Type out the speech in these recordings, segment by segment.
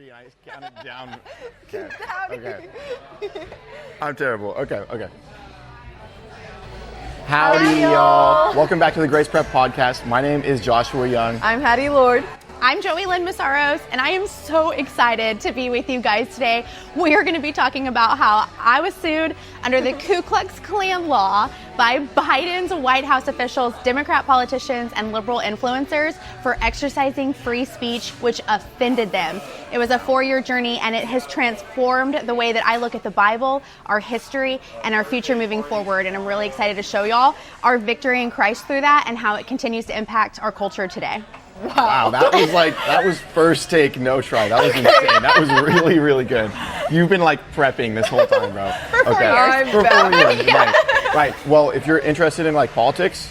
3 and I counted down. Okay. I'm terrible. Okay. Howdy, y'all. Welcome back to the Grace Prep Podcast. My name is Joshua Young. I'm Hattie Lord. I'm Joeylynn Mesaros, and I am so excited to be with you guys today. We are going to be talking about how I was sued under the Ku Klux Klan law by Biden's White House officials, Democrat politicians, and liberal influencers for exercising free speech, which offended them. It was a 4-year journey, and it has transformed the way that I look at the Bible, our history, and our future moving forward. And I'm really excited to show y'all our victory in Christ through that and how it continues to impact our culture today. Wow, that was first take, no try. That was insane. That was really, really good. You've been prepping this whole time, bro. For 4 years. For 4 years. Right. Well, if you're interested in politics,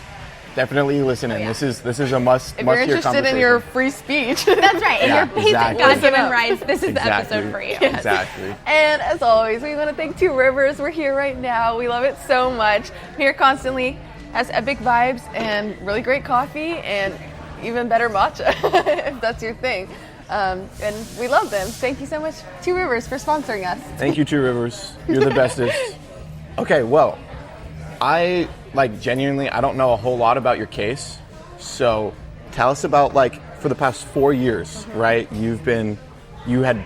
definitely listen in. This is a must If you're hear interested conversation. in your free speech. That's right. And your basic God-given rights, this is the Exactly. episode for you. Exactly. And as always, we want to thank Two Rivers. We're here right now. We love it so much. Here constantly has epic vibes and really great coffee and even better matcha, if that's your thing. And we love them. Thank you so much, Two Rivers, for sponsoring us. Thank you, Two Rivers. You're the bestest. Okay, well, I genuinely, I don't know a whole lot about your case. So tell us about for the past 4 years, right? You had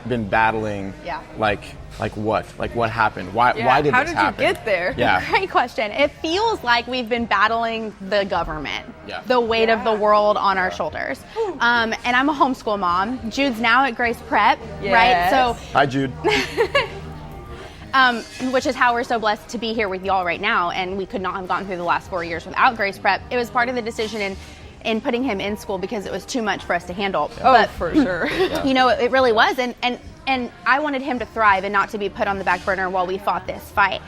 been battling. Yeah. What? What happened? Why did this happen? How did you get there? Yeah. Great question. It feels like we've been battling the government, Yeah. the weight of the world on our shoulders. And I'm a homeschool mom. Jude's now at Grace Prep, right? So, Hi, Jude. which is how we're so blessed to be here with y'all right now. And we could not have gone through the last 4 years without Grace Prep. It was part of the decision in putting him in school because it was too much for us to handle. Oh, for sure. It really was. And I wanted him to thrive and not to be put on the back burner while we fought this fight.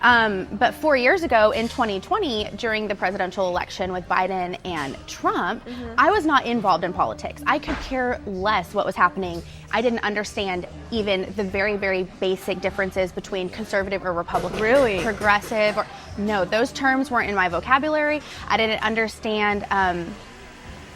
Right. But 4 years ago in 2020, during the presidential election with Biden and Trump, I was not involved in politics. I could care less what was happening. I didn't understand even the very, very basic differences between conservative or Republican. Really? Progressive. No, those terms weren't in my vocabulary. I didn't understand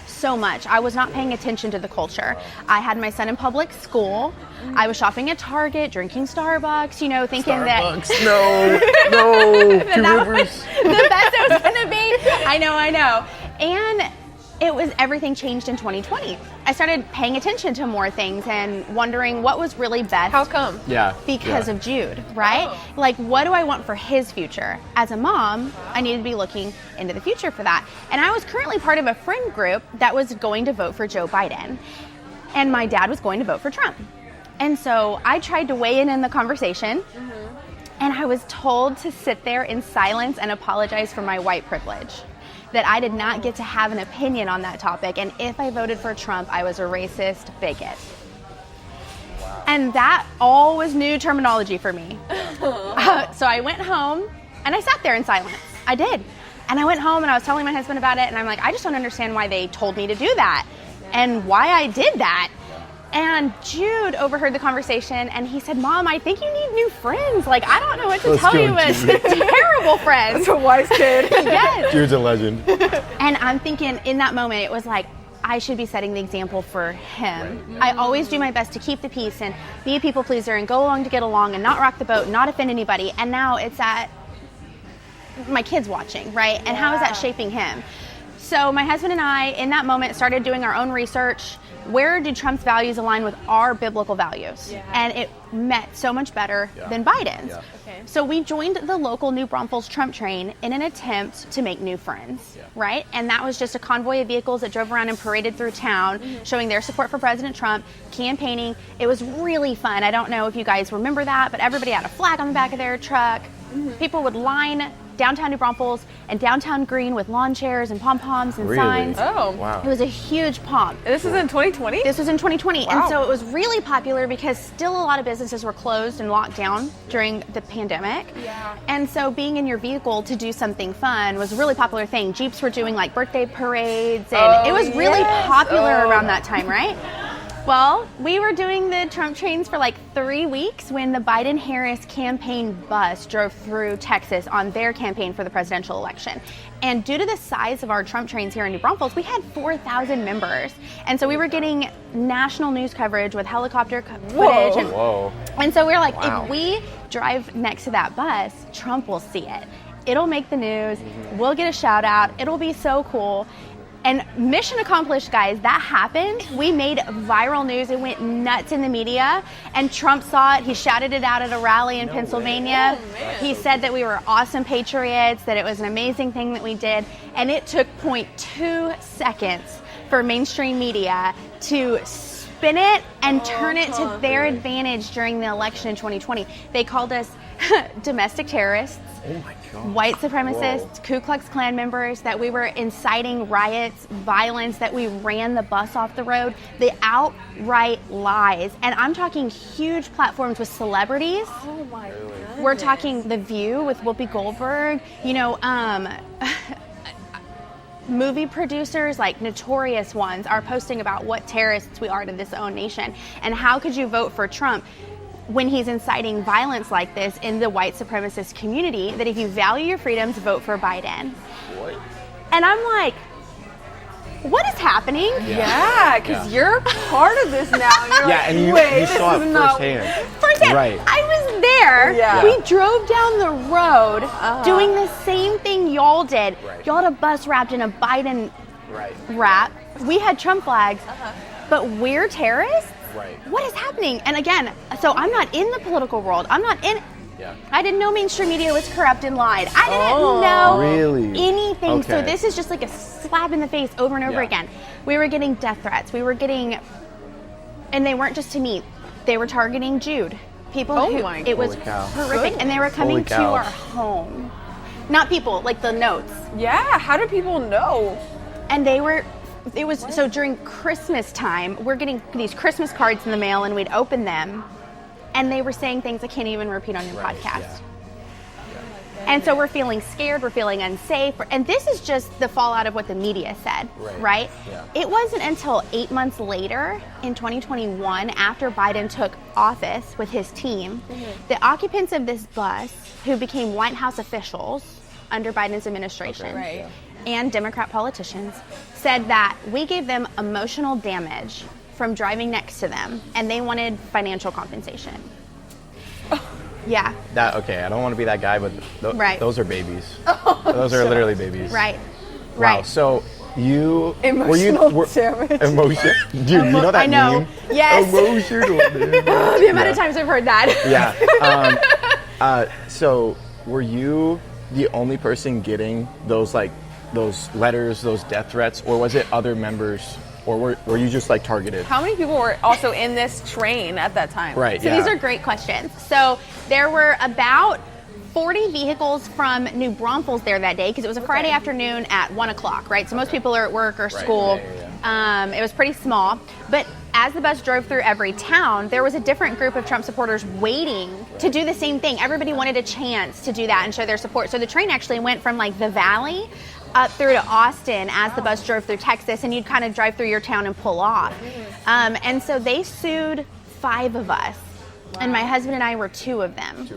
so much. I was not paying attention to the culture. I had my son in public school. I was shopping at Target, drinking Starbucks, thinking Starbucks, no, Two Rivers. the best it was going to be. I know. And everything changed in 2020. I started paying attention to more things and wondering what was really best. How come? Yeah. Because of Jude, right? What do I want for his future? As a mom, I needed to be looking into the future for that. And I was currently part of a friend group that was going to vote for Joe Biden. And my dad was going to vote for Trump. And so I tried to weigh in the conversation. And I was told to sit there in silence and apologize for my white privilege. That I did not get to have an opinion on that topic. And if I voted for Trump, I was a racist bigot. Wow. And that all was new terminology for me. So I went home and I sat there in silence. I did. And I went home and I was telling my husband about it. And I'm like, I just don't understand why they told me to do that and why I did that. And Jude overheard the conversation and he said, Mom, I think you need new friends. I don't know what to tell you, but terrible friends. That's a wise kid. Yes. Jude's a legend. And I'm thinking in that moment, it was I should be setting the example for him. Right. I always do my best to keep the peace and be a people pleaser and go along to get along and not rock the boat, not offend anybody. And now it's at my kids watching, right? And how is that shaping him? So my husband and I, in that moment, started doing our own research. Where did Trump's values align with our biblical values? Yeah. And it met so much better than Biden's. Yeah. Okay. So we joined the local New Braunfels Trump train in an attempt to make new friends, right? And that was just a convoy of vehicles that drove around and paraded through town, showing their support for President Trump, campaigning. It was really fun. I don't know if you guys remember that, but everybody had a flag on the back of their truck. People would line downtown New Braunfels and downtown Green with lawn chairs and pom-poms and signs. Oh, wow. It was a huge pomp. This is in 2020? This was in 2020. Wow. And so it was really popular because still a lot of businesses were closed and locked down during the pandemic. Yeah. And so being in your vehicle to do something fun was a really popular thing. Jeeps were doing birthday parades and it was really popular around that time, right? Well, we were doing the Trump trains for like 3 weeks when the Biden-Harris campaign bus drove through Texas on their campaign for the presidential election. And due to the size of our Trump trains here in New Braunfels, we had 4,000 members. And so we were getting national news coverage with helicopter footage. And so we were like, if we drive next to that bus, Trump will see it. It'll make the news. We'll get a shout out. It'll be so cool. And mission accomplished, guys. That happened. We made viral news. It went nuts in the media. And Trump saw it. He shouted it out at a rally in Pennsylvania. He said that we were awesome patriots, that it was an amazing thing that we did. And it took 0.2 seconds for mainstream media to spin it and turn it to their advantage during the election in 2020. They called us domestic terrorists. Oh my God. White supremacists, Ku Klux Klan members, that we were inciting riots, violence, that we ran the bus off the road. The outright lies. And I'm talking huge platforms with celebrities. Oh my goodness. We're talking The View with Whoopi Goldberg. Movie producers, like notorious ones, are posting about what terrorists we are to this own nation. And how could you vote for Trump when he's inciting violence like this in the white supremacist community, that if you value your freedoms, vote for Biden. What? And I'm like, what is happening? Yeah, because you're part of this now. And you're and you saw it firsthand. Right. I was there. Yeah. We drove down the road doing the same thing y'all did. Right. Y'all had a bus wrapped in a Biden wrap. We had Trump flags, but we're terrorists? Right. What is happening? And again, so I'm not in the political world. I'm not in. Yeah. I didn't know mainstream media was corrupt and lied. I didn't know anything. Okay. So this is just like a slap in the face over and over again. We were getting death threats. We were getting, and they weren't just to me. They were targeting Jude. People it was horrific. And they were coming to our home. Not people, like the notes. Yeah, how do people know? And so during Christmas time, we're getting these Christmas cards in the mail, and we'd open them, and they were saying things I can't even repeat on your podcast. Yeah. And so we're feeling scared, we're feeling unsafe, and this is just the fallout of what the media said, right? Yeah. It wasn't until 8 months later, in 2021, after Biden took office with his team, the occupants of this bus, who became White House officials under Biden's administration, and Democrat politicians, said that we gave them emotional damage from driving next to them, and they wanted financial compensation. Yeah. I don't want to be that guy, but those are babies. Those are literally babies. Right. Wow. So you emotional damage. Emotion. Dude, you know that I know. meme? Yes. Emotional damage. The amount of times I've heard that. Yeah. So were you the only person getting those letters, those death threats, or was it other members, or were you just like targeted? How many people were also in this train at that time? Right. So these are great questions. So there were about 40 vehicles from New Braunfels there that day, because it was a Friday afternoon at 1 o'clock, right? So most people are at work or school. It was pretty small. But as the bus drove through every town, there was a different group of Trump supporters waiting to do the same thing. Everybody wanted a chance to do that and show their support. So the train actually went from like the valley up through to Austin as the bus drove through Texas, and you'd kind of drive through your town and pull off. And so they sued 5 of us. Wow. And my husband and I were 2 of them.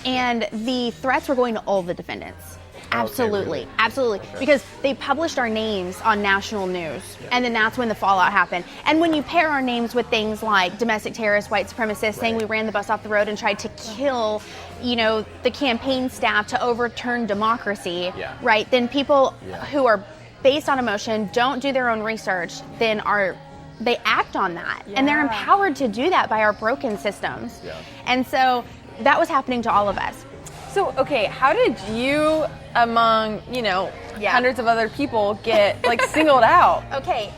And the threats were going to all the defendants. Absolutely. Okay, really? Absolutely. Okay. Because they published our names on national news. And then that's when the fallout happened. And when you pair our names with things like domestic terrorists, white supremacists, saying we ran the bus off the road and tried to kill, the campaign staff to overturn democracy, right? Then people who are based on emotion, don't do their own research, then they act on that. And they're empowered to do that by our broken systems. And so that was happening to all of us. So, okay, how did you, among, hundreds of other people, get, singled out? Okay,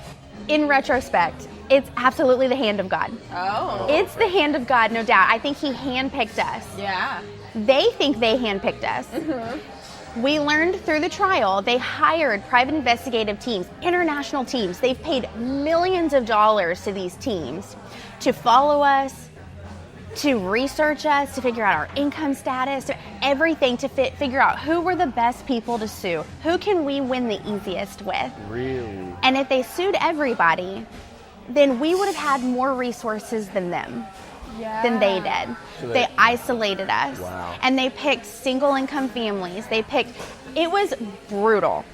in retrospect, it's absolutely the hand of God. Oh. It's the hand of God, no doubt. I think he handpicked us. Yeah. They think they handpicked us. Mm-hmm. We learned through the trial, they hired private investigative teams, international teams. They've paid millions of dollars to these teams to follow us, to research us, to figure out our income status, to everything, to figure out who were the best people to sue. Who can we win the easiest with? Really? And if they sued everybody, then we would have had more resources than them. Than they did. So they isolated us. Wow. And they picked single income families. It was brutal.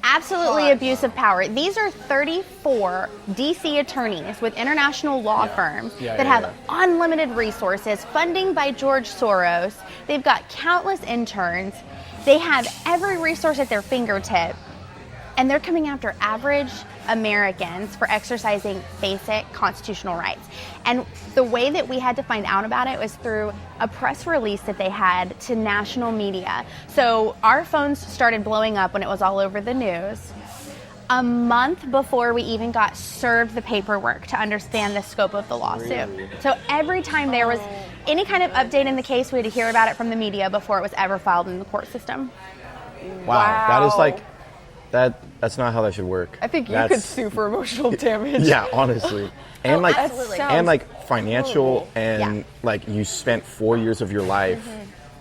Absolutely abuse of power. These are 34 DC attorneys with international law firms that have unlimited resources, funding by George Soros. They've got countless interns. They have every resource at their fingertip. And they're coming after average Americans for exercising basic constitutional rights. And the way that we had to find out about it was through a press release that they had to national media. So our phones started blowing up when it was all over the news. A month before we even got served the paperwork to understand the scope of the lawsuit. Really? So every time there was any kind of update in the case, we had to hear about it from the media before it was ever filed in the court system. Wow. That is like... That's not how that should work. I think you could sue for emotional damage. Yeah, honestly. And like financial horrible. and like you spent 4 years of your life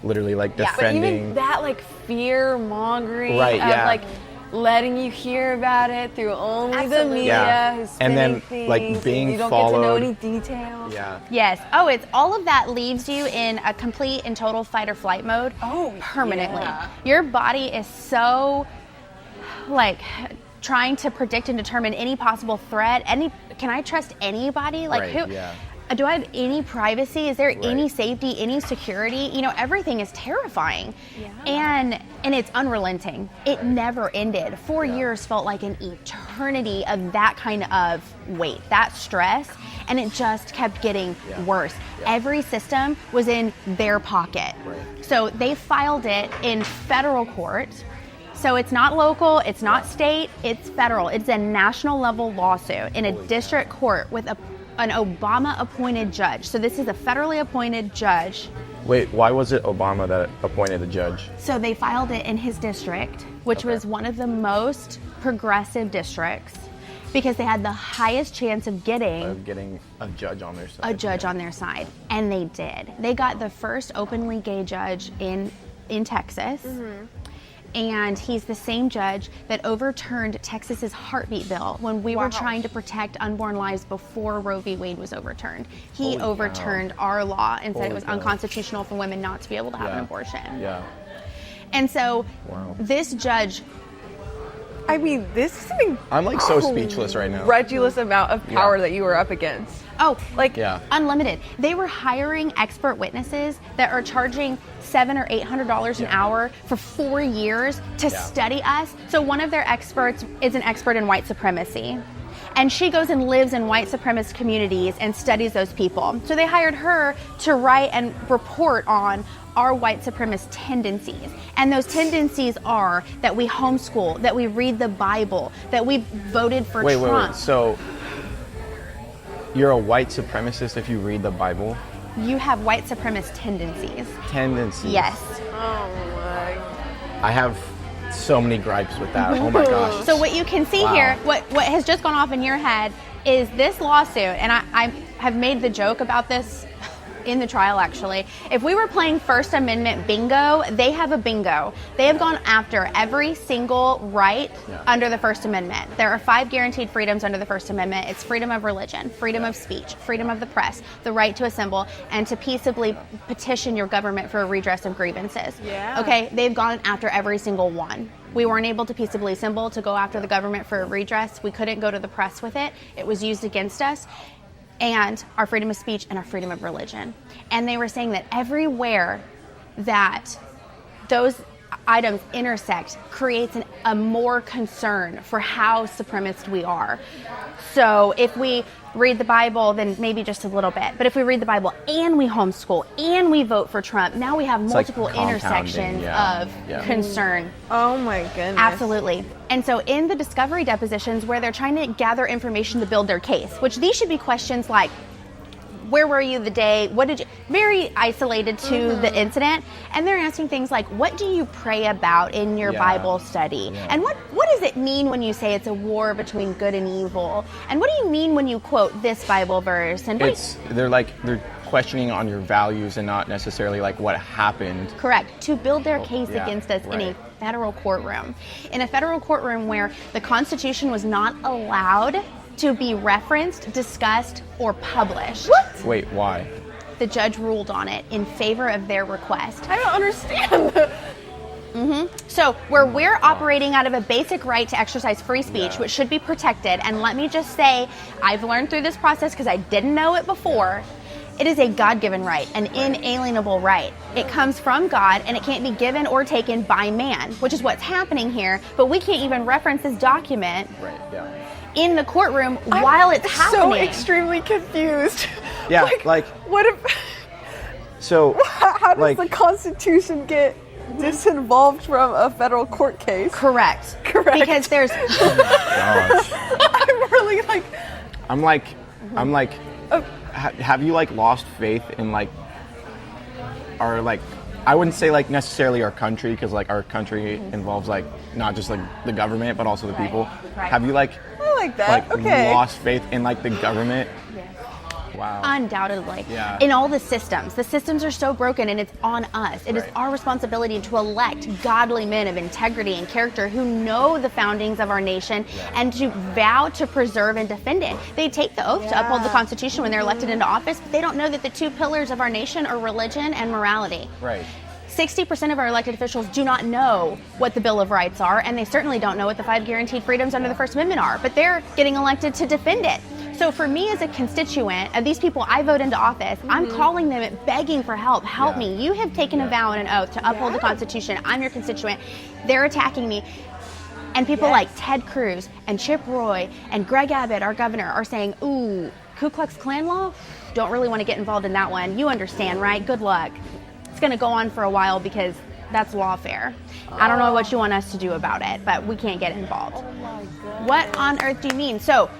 literally like defending. But even that like fear mongering of like letting you hear about it through only the media who's and then things, like being you don't followed. get to know any details. Yeah. Yes. Oh, it's all of that leaves you in a complete and total fight or flight mode permanently. Yeah. Your body is so like trying to predict and determine any possible threat. Can I trust anybody? Like who? Yeah. Do I have any privacy? Is there any safety, any security? You know, everything is terrifying. Yeah. And it's unrelenting. It never ended. 4 years felt like an eternity of that kind of weight, that stress, and it just kept getting worse. Every system was in their pocket. So they filed it in federal court. So it's not local, it's not state, it's federal. It's a national level lawsuit in a district court with an Obama-appointed judge. So this is a federally appointed judge. Wait, why was it Obama that appointed the judge? So they filed it in his district, which was one of the most progressive districts, because they had the highest chance of getting a judge on their side. A judge on their side, and they did. They got the first openly gay judge in Texas. And he's the same judge that overturned Texas's heartbeat bill when we were trying to protect unborn lives before Roe v. Wade was overturned. He overturned our law and said it was unconstitutional for women not to be able to have an abortion. Yeah. And so this judge... I mean, this is an I'm like so speechless right now. Ridiculous amount of power that you were up against. Oh, unlimited. They were hiring expert witnesses that are charging $700 or $800 an hour for 4 years to study us. So one of their experts is an expert in white supremacy. And she goes and lives in white supremacist communities and studies those people. So they hired her to write and report on our white supremacist tendencies. And those tendencies are that we homeschool, that we read the Bible, that we voted for Trump. Wait. So you're a white supremacist if you read the Bible? You have white supremacist tendencies. Tendencies? Yes. Oh my. I have so many gripes with that. Oh my gosh. So what you can see here, what has just gone off in your head is this lawsuit, and I have made the joke about this in the trial actually. If we were playing First Amendment bingo, they have a bingo. They have gone after every single right under the First Amendment. There are 5 guaranteed freedoms under the First Amendment. It's freedom of religion, freedom of speech, freedom of the press, the right to assemble, and to peaceably petition your government for a redress of grievances. Yeah. Okay, they've gone after every single one. We weren't able to peaceably assemble to go after the government for a redress. We couldn't go to the press with it. It was used against us. And our freedom of speech and our freedom of religion. And they were saying that everywhere that those items intersect creates a more concern for how supremacist we are. So if we read the Bible, then maybe just a little bit. But if we read the Bible and we homeschool and we vote for Trump, now we have multiple intersections of concern. Oh my goodness. Absolutely. And so in the discovery depositions where they're trying to gather information to build their case, which these should be questions like, where were you the day? What did you? Very isolated to the incident. And they're asking things like, what do you pray about in your Bible study? Yeah. And what does it mean when you say it's a war between good and evil? And what do you mean when you quote this Bible verse? And they're questioning on your values and not necessarily like what happened. Correct. To build their case against us in a federal courtroom. In a federal courtroom where the Constitution was not allowed to be referenced, discussed, or published. What? Wait, why? The judge ruled on it in favor of their request. I don't understand. So where we're operating out of a basic right to exercise free speech, which should be protected, and let me just say, I've learned through this process because I didn't know it before, it is a God-given right, an inalienable right. It comes from God, and it can't be given or taken by man, which is what's happening here, but we can't even reference this document in the courtroom while it's happening. I'm so extremely confused. Yeah, like what if... So, how does the Constitution get disinvolved from a federal court case? Correct. Because there's... gosh. I'm really like... I'm like, have you like lost faith in like our like, I wouldn't say like necessarily our country, because like our country involves like not just like the government but also the people. Right. Have you like I like that. like lost faith in like the government? Wow. Undoubtedly. Yeah. In all the systems. The systems are so broken, and it's on us. It is our responsibility to elect godly men of integrity and character who know the foundings of our nation and to vow to preserve and defend it. They take the oath to uphold the Constitution when they're elected into office, but they don't know that the two pillars of our nation are religion and morality. Right. 60% of our elected officials do not know what the Bill of Rights are, and they certainly don't know what the 5 guaranteed freedoms under the First Amendment are, but they're getting elected to defend it. So for me as a constituent of these people I vote into office, I'm calling them and begging for help. Help me. You have taken a vow and an oath to uphold the Constitution. I'm your constituent. They're attacking me. And people like Ted Cruz and Chip Roy and Greg Abbott, our governor, are saying, ooh, Ku Klux Klan law? Don't really want to get involved in that one. You understand, right? Good luck. It's going to go on for a while because that's lawfare. I don't know what you want us to do about it, but we can't get involved. Oh my God. What on earth do you mean? So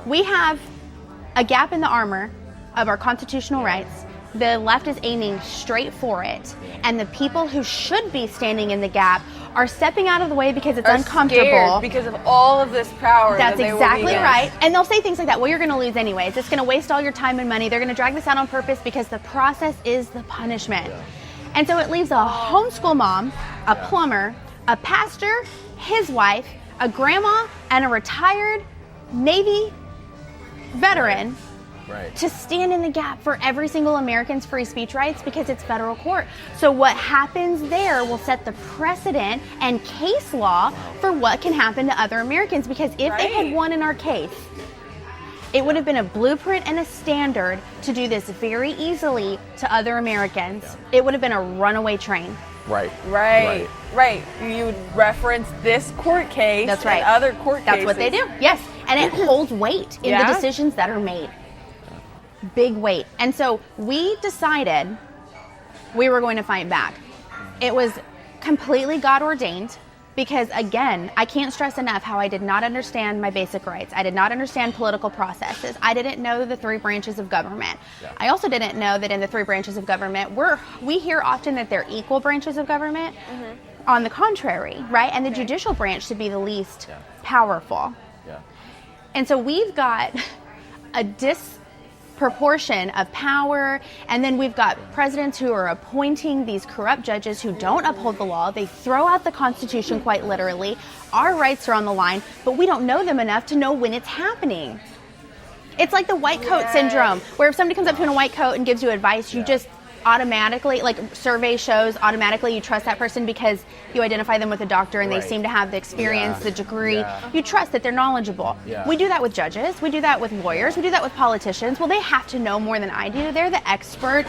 we have a gap in the armor of our constitutional rights. The left is aiming straight for it. And the people who should be standing in the gap are stepping out of the way because it's uncomfortable. Scared because of all of this power. That's exactly right. And they'll say things like that, well, you're going to lose anyways. It's going to waste all your time and money. They're going to drag this out on purpose because the process is the punishment. Yeah. And so it leaves a homeschool mom, a plumber, a pastor, his wife, a grandma, and a retired Navy veteran to stand in the gap for every single American's free speech rights because it's federal court. So what happens there will set the precedent and case law for what can happen to other Americans, because if they had won in our case, it would have been a blueprint and a standard to do this very easily to other Americans. It would have been a runaway train. Right. You would reference this court case. That's right. And other court cases. That's what they do. Yes. And it holds weight in the decisions that are made. Big weight. And so we decided we were going to fight back. It was completely God ordained because, again, I can't stress enough how I did not understand my basic rights. I did not understand political processes. I didn't know the 3 branches of government. I also didn't know that in the 3 branches of government, we hear often that they're equal branches of government. On the contrary, right? And the judicial branch should be the least powerful. And so we've got a disproportion of power, and then we've got presidents who are appointing these corrupt judges who don't uphold the law. They throw out the Constitution quite literally. Our rights are on the line, but we don't know them enough to know when it's happening. It's like the white coat syndrome, where if somebody comes up to you in a white coat and gives you advice, you just automatically, like survey shows, automatically you trust that person because you identify them with a doctor and they seem to have the experience, the degree. You trust that they're knowledgeable. We do that with judges. We do that with lawyers. We do that with politicians. Well, they have to know more than I do. They're the expert.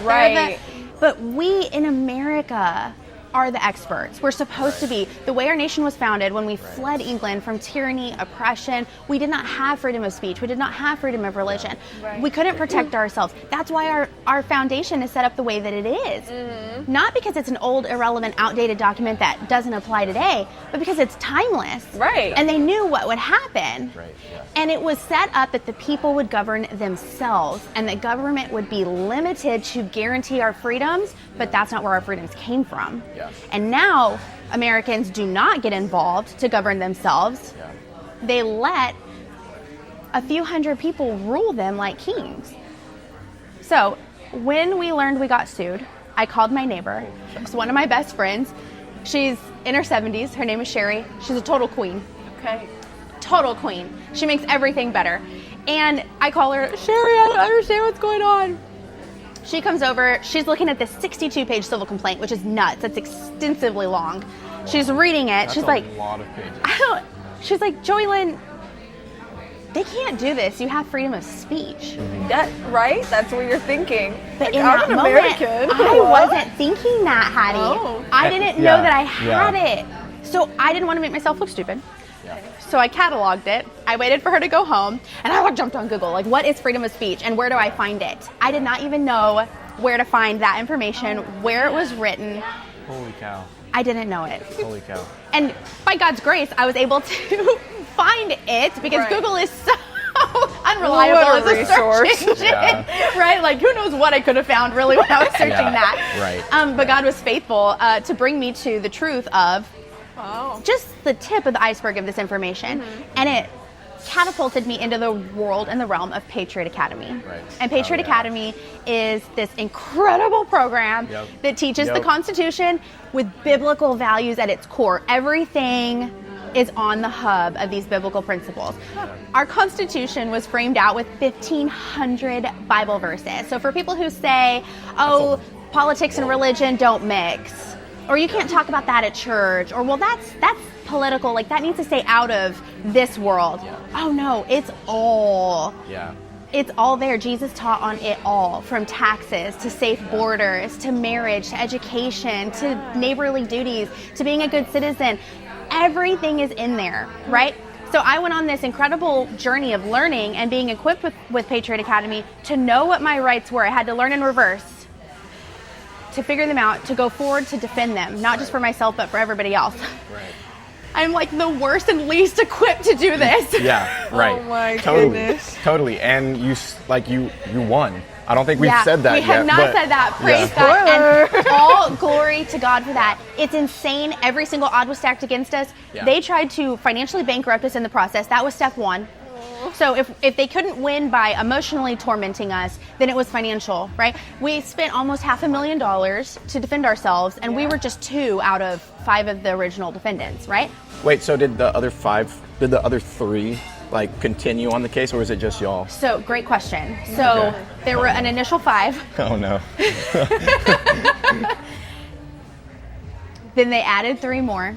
But we in America are the experts. We're supposed to be. The way our nation was founded, when we fled England from tyranny, oppression, we did not have freedom of speech. We did not have freedom of religion. We couldn't protect ourselves. That's why our foundation is set up the way that it is. Not because it's an old, irrelevant, outdated document that doesn't apply today, but because it's timeless. And they knew what would happen. And it was set up that the people would govern themselves and that government would be limited to guarantee our freedoms, but that's not where our freedoms came from. And now Americans do not get involved to govern themselves. They let a few hundred people rule them like kings. So when we learned we got sued, I called my neighbor. She's one of my best friends. She's in her 70s. Her name is Sherry. She's a total queen. Total queen. She makes everything better. And I call her, Sherry, I don't understand what's going on. She comes over, she's looking at this 62-page civil complaint, which is nuts. It's extensively long. She's reading it. That's she's a like, lot of pages. She's like, Joeylynn, they can't do this. You have freedom of speech. Right? That's what you're thinking. But like, in I'm that an moment, American. I wasn't thinking that, Hattie. Oh. I didn't know Yeah, that I had yeah. it. So I didn't want to make myself look stupid. Yeah. So I cataloged it. I waited for her to go home, and I jumped on Google. Like, what is freedom of speech, and where do I find it? I did not even know where to find that information, where it was written. Holy cow. I didn't know it. Holy cow. And by God's grace, I was able to find it because Right. Google is so unreliable What a as a resource. search engine, Yeah. right? Like, who knows what I could have found really when I was searching Yeah, that. right. But God was faithful to bring me to the truth of Wow. just the tip of the iceberg of this information. And it catapulted me into the world and the realm of Patriot Academy. Right. And Patriot Oh, yeah. Academy is this incredible program Yep. that teaches the Yep. Constitution with biblical values at its core. Everything is on the hub of these biblical principles. Our Constitution was framed out with 1,500 Bible verses. So for people who say, oh, politics and religion don't mix, or you can't talk about that at church, or well, that's political, like that needs to stay out of this world. Yeah. Oh no, it's all. Yeah. It's all there. Jesus taught on it all, from taxes to safe borders to marriage to education to neighborly duties to being a good citizen. Everything is in there, right? So I went on this incredible journey of learning and being equipped with Patriot Academy to know what my rights were. I had to learn in reverse to figure them out, to go forward to defend them, not just for myself, but for everybody else. Right. I'm like the worst and least equipped to do this. Yeah, right. Oh my totally, goodness. Totally. And you won. I don't think we've said that we yet. have not but- said that. Praise yeah. God. And all glory to God for that. It's insane. Every single odd was stacked against us. Yeah. They tried to financially bankrupt us in the process. That was step one. So if they couldn't win by emotionally tormenting us, then it was financial, right? We spent almost $500,000 to defend ourselves, and we were just 2 out of 5 of the original defendants, right? Wait, so did the other 3 like continue on the case, or was it just y'all? So great question. So Okay. there were an initial 5. Oh no. Then they added 3 more.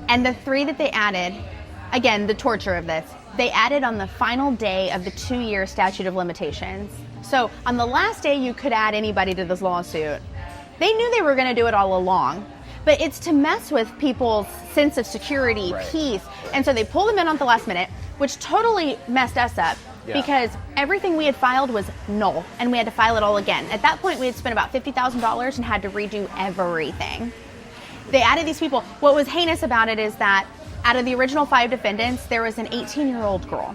And the 3 that they added, again, the torture of this, they added on the final day of the 2-year statute of limitations. So on the last day you could add anybody to this lawsuit. They knew they were going to do it all along. But it's to mess with people's sense of security, Right. peace. And so they pulled them in on the last minute, which totally messed us up. Yeah. Because everything we had filed was null, and we had to file it all again. At that point, we had spent about $50,000 and had to redo everything. They added these people. What was heinous about it is that out of the original 5 defendants, there was an 18-year-old girl.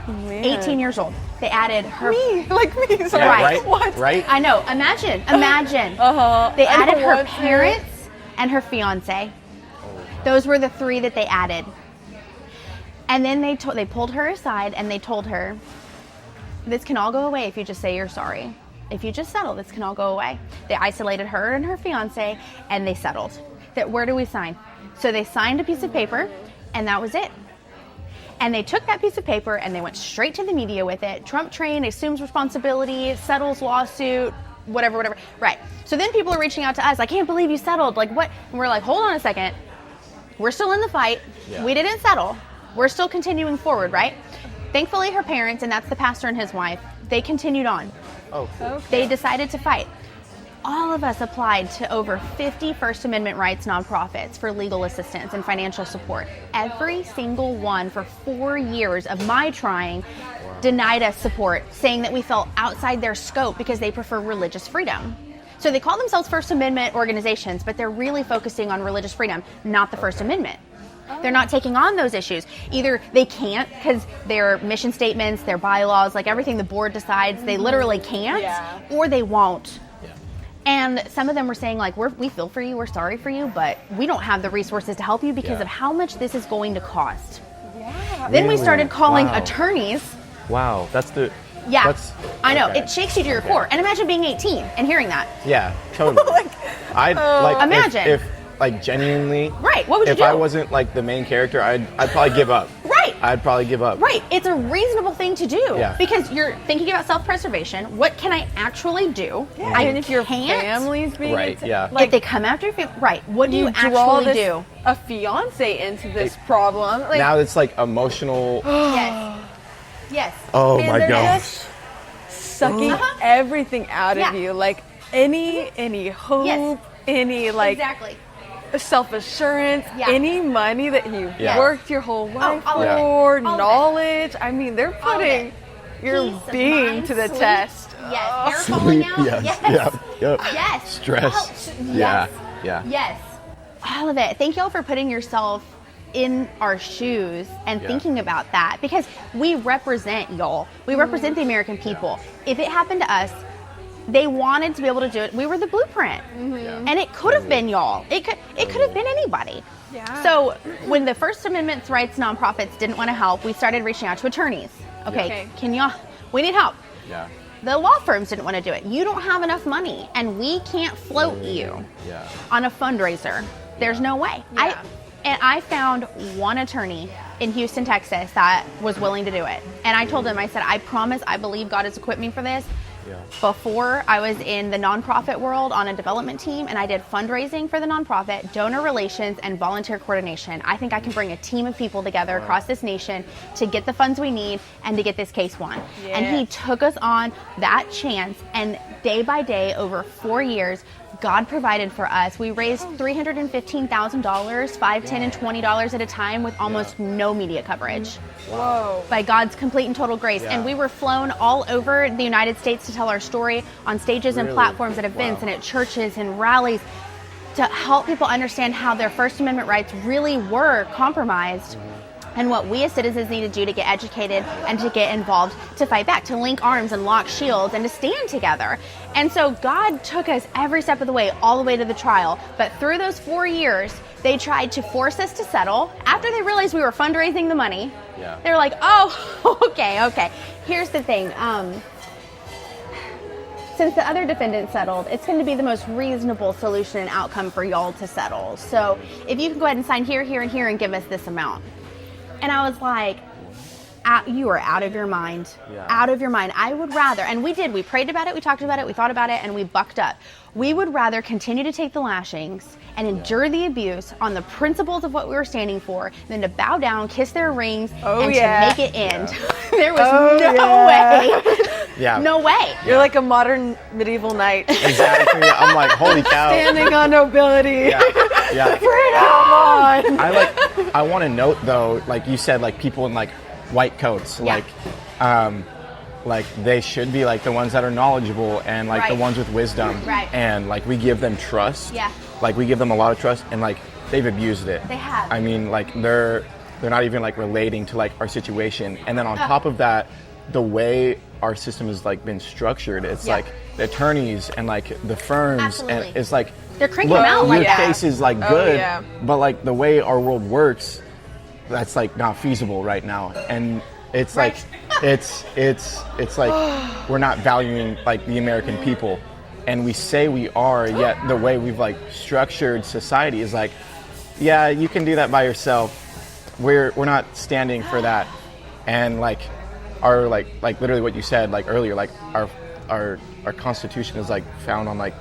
Man. 18 years old. They added her. Me, like me. So Yeah, Right. What? Right? I know. Imagine. Uh-huh. They I know added her what's parents and her fiance. Those were the 3 that they added. And then they pulled her aside and they told her, this can all go away if you just say you're sorry. If you just settle, this can all go away. They isolated her and her fiance and they settled. That where do we sign? So they signed a piece of paper and that was it. And they took that piece of paper and they went straight to the media with it. Trump train assumes responsibility, settles lawsuit, whatever. Right. So then people are reaching out to us. I can't believe you settled. Like what? And we're like, hold on a second. We're still in the fight. Yeah. We didn't settle. We're still continuing forward, right? Thankfully, her parents, and that's the pastor and his wife, they continued on. Oh, cool. They decided to fight. All of us applied to over 50 First Amendment rights nonprofits for legal assistance and financial support. Every single one for 4 years of my trying denied us support, saying that we fell outside their scope because they prefer religious freedom. So they call themselves First Amendment organizations, but they're really focusing on religious freedom, not the First Amendment. They're not taking on those issues. Either they can't because their mission statements, their bylaws, like everything the board decides, they literally can't, Yeah. or they won't. Yeah. And some of them were saying like, we feel for you, we're sorry for you, but we don't have the resources to help you because Yeah. of how much this is going to cost. Yeah. Then we Really? started calling Wow. attorneys. Wow, that's the. Yeah, That's, I know. okay. It shakes you to your Okay. core. And imagine being 18 and hearing that. Yeah, totally. I'd like Imagine. if like genuinely. Right, what would you if do? I wasn't like the main character, I'd probably give up. Right. I'd probably give up. Right. It's a reasonable thing to do. Yeah. Because you're thinking about self-preservation. What can I actually do? Yeah. And if your family's being if they come after you, right? What do you draw actually do? A fiance into this problem. Like, now it's like emotional. Yes. Oh and my they're gosh. just sucking everything out of you. Like any hope, any like exactly. self-assurance, any money that you worked your whole life for, knowledge. I mean, they're putting your Peace of being mind, to the sleep. test. Yes. Hair falling out. Yes. Yes. Stress. Yes. Yeah. Yes. All of it. Thank y'all for putting yourself in our shoes and thinking about that, because we represent y'all. We represent the American people. If it happened to us, they wanted to be able to do it. We were the blueprint. And it could have been y'all. It could have been anybody. Yeah. So when the First Amendment rights nonprofits didn't want to help, we started reaching out to attorneys. Okay. Can y'all, we need help. Yeah. The law firms didn't want to do it. You don't have enough money, and we can't float you on a fundraiser. There's no way. I found one attorney in Houston, Texas that was willing to do it. And I told him, I said, I promise, I believe God has equipped me for this. Before, I was in the nonprofit world on a development team, and I did fundraising for the nonprofit, donor relations, and volunteer coordination. I think I can bring a team of people together across this nation to get the funds we need and to get this case won. And he took us on that chance, and day by day, over 4 years, God provided for us. We raised $315,000, $5, $10, and $20 at a time with almost no media coverage. Whoa. By God's complete and total grace. And we were flown all over the United States to tell our story on stages and platforms at events and at churches and rallies to help people understand how their First Amendment rights really were compromised. And what we as citizens need to do to get educated and to get involved, to fight back, to link arms and lock shields and to stand together. And so God took us every step of the way, all the way to the trial. But through those 4 years, they tried to force us to settle. After they realized we were fundraising the money, they were like, oh, okay. Here's the thing. Since the other defendant settled, it's going to be the most reasonable solution and outcome for y'all to settle. So if you can go ahead and sign here, here, and here and give us this amount. And I was like, you are out of your mind. Out of your mind. I would rather, and we did, we prayed about it, we talked about it, we thought about it, and we bucked up. We would rather continue to take the lashings and endure the abuse on the principles of what we were standing for than to bow down, kiss their rings, and to make it end. There was no way. No way. You're like a modern medieval knight. Exactly. I'm like, holy cow. Standing on nobility. Freedom! I want to note though, like you said, like people in like white coats, like they should be like the ones that are knowledgeable and like the ones with wisdom, and like we give them trust. Like we give them a lot of trust, and like they've abused it. They have. I mean, like they're not even like relating to like our situation, and then on top of that, the way our system has like been structured, it's like the attorneys and like the firms, and it's like they're cranking them out. Your case is like good, but like the way our world works, that's like not feasible right now, and it's like it's like we're not valuing like the American people, and we say we are, yet the way we've like structured society is like, yeah, you can do that by yourself. We're not standing for that, and like our like literally what you said like earlier, like our Constitution is like found on like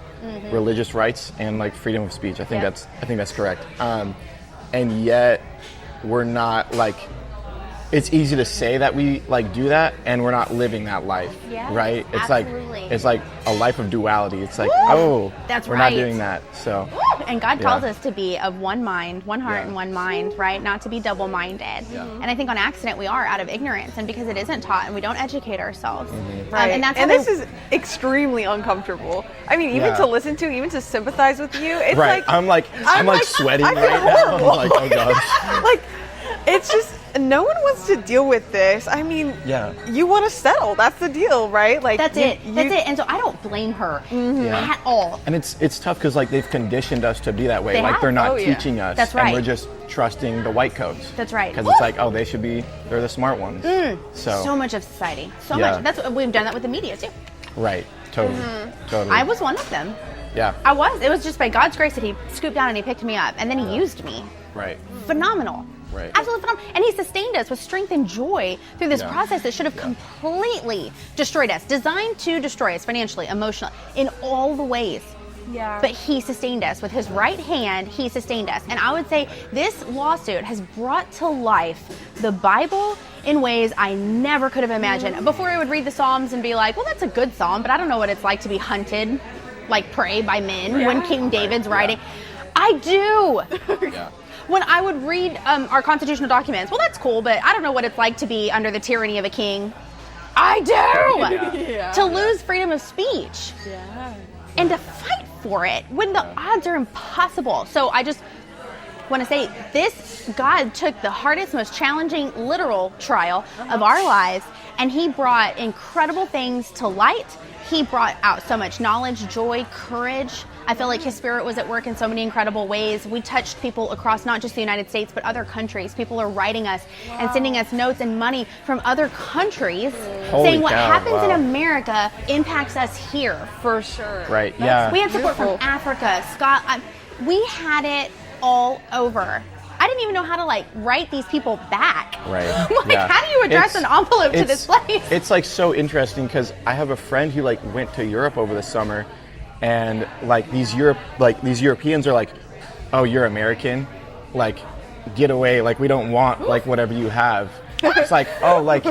religious rights and like freedom of speech. I think that's correct. And yet we're not like, it's easy to say that we like do that, and we're not living that life, right? It's like a life of duality. It's like, we're not doing that. So, and God calls us to be of one mind, one heart, and one mind, right? Not to be double-minded. And I think on accident we are, out of ignorance, and because it isn't taught, and we don't educate ourselves. Right. And this is extremely uncomfortable. I mean, even to listen to, even to sympathize with you, it's like I'm like sweating right now. I'm like, oh gosh. Like, it's just, no one wants to deal with this. I mean, you want to settle. That's the deal, right? Like that's it. And so I don't blame her at all. And it's tough because like they've conditioned us to be that way. They're not teaching us. That's right. And we're just trusting the white coats. That's right. Because it's like, they're the smart ones. So much of society. So much. That's what we've done that with the media too. Right. Totally. I was one of them. Yeah. I was. It was just by God's grace that he scooped down and he picked me up, and then he used me. Right. Phenomenal. Right. Absolutely phenomenal. And he sustained us with strength and joy through this process that should have completely destroyed us, designed to destroy us financially, emotionally, in all the ways. Yeah. But he sustained us with his right hand. He sustained us. And I would say this lawsuit has brought to life the Bible in ways I never could have imagined. Before I would read the Psalms and be like, well, that's a good psalm, but I don't know what it's like to be hunted like prey by men when King David's writing. I do. Yeah. When I would read our constitutional documents, well, that's cool, but I don't know what it's like to be under the tyranny of a king. I do. To lose freedom of speech. Yeah. And to fight for it when the odds are impossible. So I just want to say this, God took the hardest, most challenging literal trial of our lives, and he brought incredible things to light. He brought out so much knowledge, joy, courage. I feel like his spirit was at work in so many incredible ways. We touched people across not just the United States, but other countries. People are writing us and sending us notes and money from other countries saying what happens in America impacts us here. For sure. Right, yeah. We had support from Africa, Scotland. We had it all over. I didn't even know how to like write these people back. Right. How do you address an envelope to this place? It's like so interesting because I have a friend who like went to Europe over the summer, and like these Europeans are like, oh, you're American, like get away, like we don't want like whatever you have. It's like, oh, like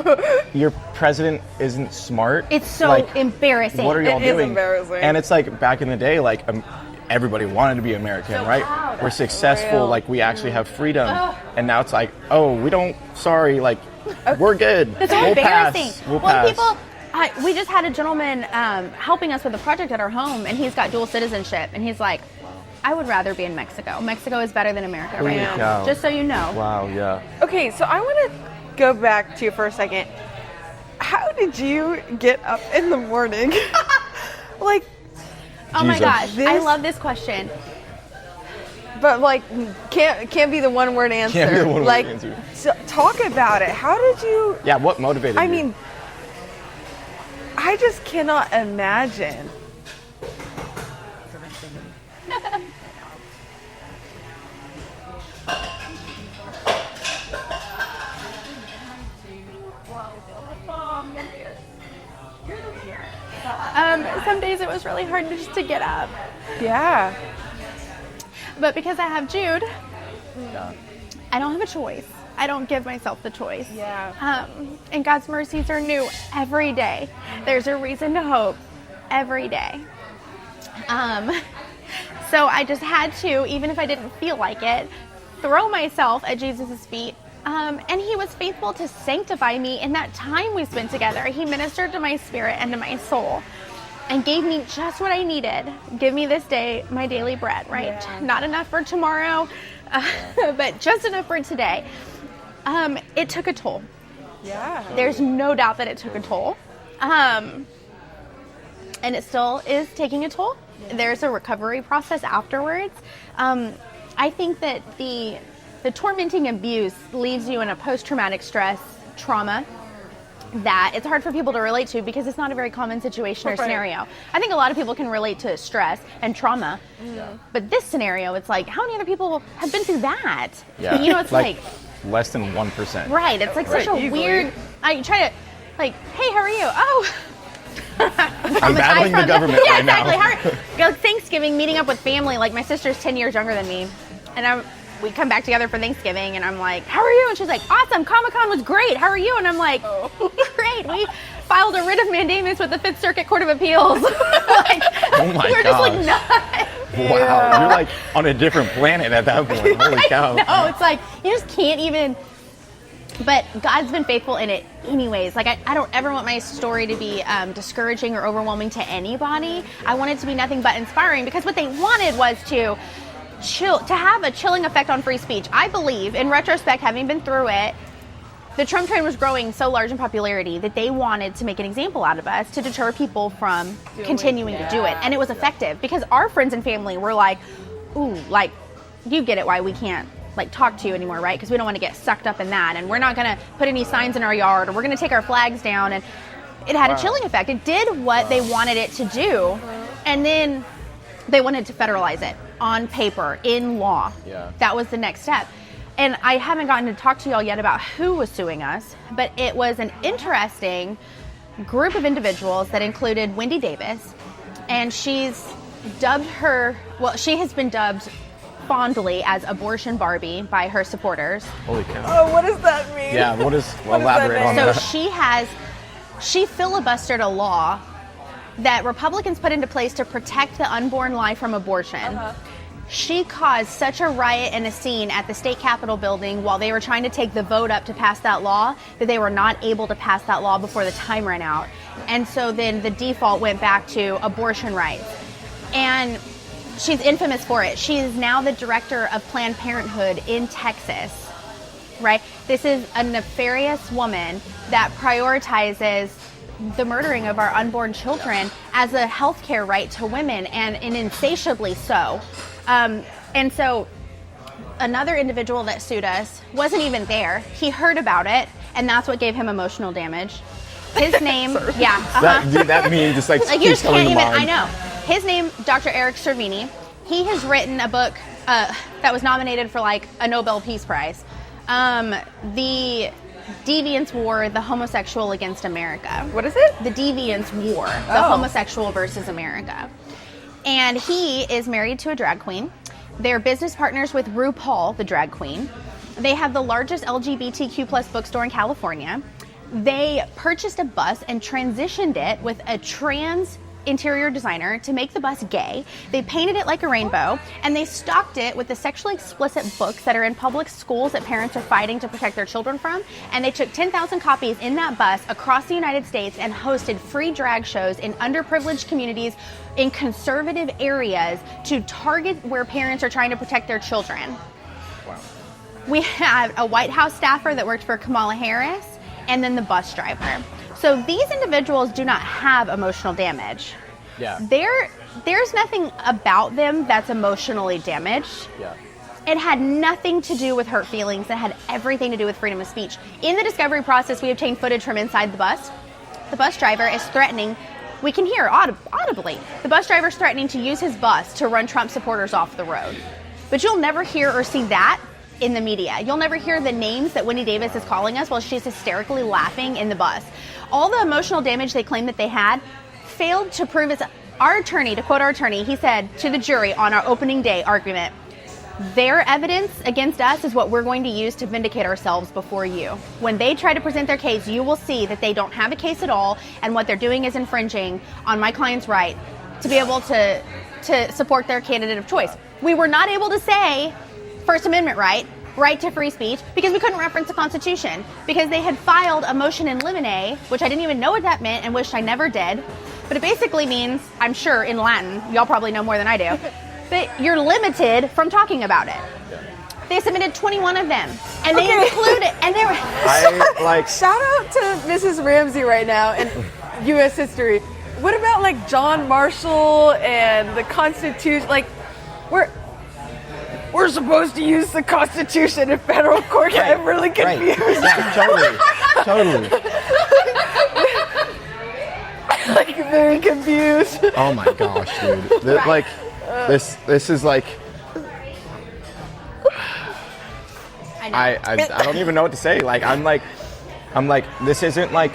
your president isn't smart. It's so like, embarrassing. What are y'all doing? It is embarrassing. And it's like back in the day, like everybody wanted to be American, right? proud. We're successful, like we actually have freedom. And now it's like, oh, we don't, sorry, like we're good. It's so embarrassing. We'll pass. People, we just had a gentleman helping us with a project at our home, and he's got dual citizenship, and he's like, I would rather be in Mexico. Mexico is better than America right now. Cow. Just so you know. Wow, yeah. Okay, so I want to go back to you for a second. How did you get up in the morning? Like, oh my Jesus. gosh, I love this question. but like can't be the one word answer. Can't be the one word like, answer. So, talk about it. How did you? Yeah, what motivated you? I mean, I just cannot imagine. Some days it was really hard just to get up. Yeah. But because I have Jude, I don't have a choice. I don't give myself the choice. Yeah. And God's mercies are new every day. There's a reason to hope every day. So I just had to, even if I didn't feel like it, throw myself at Jesus' feet. And he was faithful to sanctify me in that time we spent together. He ministered to my spirit and to my soul and gave me just what I needed. Give me this day my daily bread, right? Yeah. Not enough for tomorrow, but just enough for today. It took a toll. Yeah. There's no doubt that it took a toll. And it still is taking a toll. There's a recovery process afterwards. I think that the tormenting abuse leaves you in a post-traumatic stress trauma that it's hard for people to relate to because it's not a very common situation or scenario. I think a lot of people can relate to stress and trauma, but this scenario, it's like, how many other people have been through that? Yeah. You know, it's like less than 1%. right. It's like such a weird. I try to, like, hey, how are you? Oh. I'm battling the government right now. Yeah, exactly. Like Thanksgiving, meeting up with family. Like my sister's 10 years younger than me, and we come back together for Thanksgiving, and I'm like, how are you? And she's like, awesome. Comic-Con was great. How are you? And I'm like, great. We filed a writ of mandamus with the Fifth Circuit Court of Appeals. Like, Oh my we're just like gosh. nuts. Wow, you're like on a different planet at that point. Holy cow. No, it's like you just can't even. But God's been faithful in it anyways. Like I don't ever want my story to be discouraging or overwhelming to anybody. I want it to be nothing but inspiring, because what they wanted was to have a chilling effect on free speech. I believe, in retrospect, having been through it, the Trump train was growing so large in popularity that they wanted to make an example out of us to deter people from continuing to do it. And it was effective because our friends and family were like, ooh, like, you get it why we can't like talk to you anymore, right? Because we don't want to get sucked up in that, and we're not going to put any signs in our yard, or we're going to take our flags down. And it had a chilling effect. It did what they wanted it to do, and then they wanted to federalize it on paper, in law. Yeah. That was the next step. and I haven't gotten to talk to y'all yet about who was suing us, but it was an interesting group of individuals that included Wendy Davis, and she has been dubbed fondly as Abortion Barbie by her supporters. Holy cow. Oh, what does that mean? Yeah, elaborate on So that. she filibustered a law that Republicans put into place to protect the unborn life from abortion. She caused such a riot and a scene at the state capitol building while they were trying to take the vote up to pass that law that they were not able to pass that law before the time ran out. And so then the default went back to abortion rights. And she's infamous for it. She is now the director of Planned Parenthood in Texas, right? This is a nefarious woman that prioritizes the murdering of our unborn children as a healthcare right to women, and insatiably so. And so another individual that sued us wasn't even there. He heard about it, and that's what gave him emotional damage. His name, That meme just like you keeps just coming can't to even, mind. I know. His name, Dr. Eric Cervini. He has written a book that was nominated for like a Nobel Peace Prize. The Deviance War, the Homosexual Against America. What is it? The Deviance War, the Homosexual versus America. And he is married to a drag queen. They're business partners with RuPaul, the drag queen. They have the largest LGBTQ plus bookstore in California. They purchased a bus and transitioned it with a trans interior designer to make the bus gay. They painted it like a rainbow, and they stocked it with the sexually explicit books that are in public schools that parents are fighting to protect their children from. And they took 10,000 copies in that bus across the United States and hosted free drag shows in underprivileged communities in conservative areas to target where parents are trying to protect their children. Wow. We had a White House staffer that worked for Kamala Harris, and then the bus driver. So these individuals do not have emotional damage. Yeah. There's nothing about them that's emotionally damaged. Yeah. It had nothing to do with hurt feelings. It had everything to do with freedom of speech. In the discovery process, we obtained footage from inside the bus. The bus driver is threatening, we can hear audibly, the bus driver is threatening to use his bus to run Trump supporters off the road. But you'll never hear or see that in the media. You'll never hear the names that Wendy Davis is calling us while she's hysterically laughing in the bus. All the emotional damage they claimed that they had failed to prove it. Our attorney, to quote our attorney, he said to the jury on our opening day argument, their evidence against us is what we're going to use to vindicate ourselves before you. When they try to present their case, you will see that they don't have a case at all, and what they're doing is infringing on my client's right to be able to support their candidate of choice. We were not able to say First Amendment right to free speech, because we couldn't reference the Constitution, because they had filed a motion in limine, which I didn't even know what that meant and wished I never did. But it basically means, I'm sure in Latin, y'all probably know more than I do, that you're limited from talking about it. They submitted 21 of them, and they included, and they were... Shout out to Mrs. Ramsey right now in U.S. history. What about like John Marshall and the Constitution? Like, we're supposed to use the Constitution in federal court. Right. I'm really confused. Right. Yeah, totally. Like, very confused. Oh my gosh, dude. This is like, I don't even know what to say. Like, I'm like, this isn't like,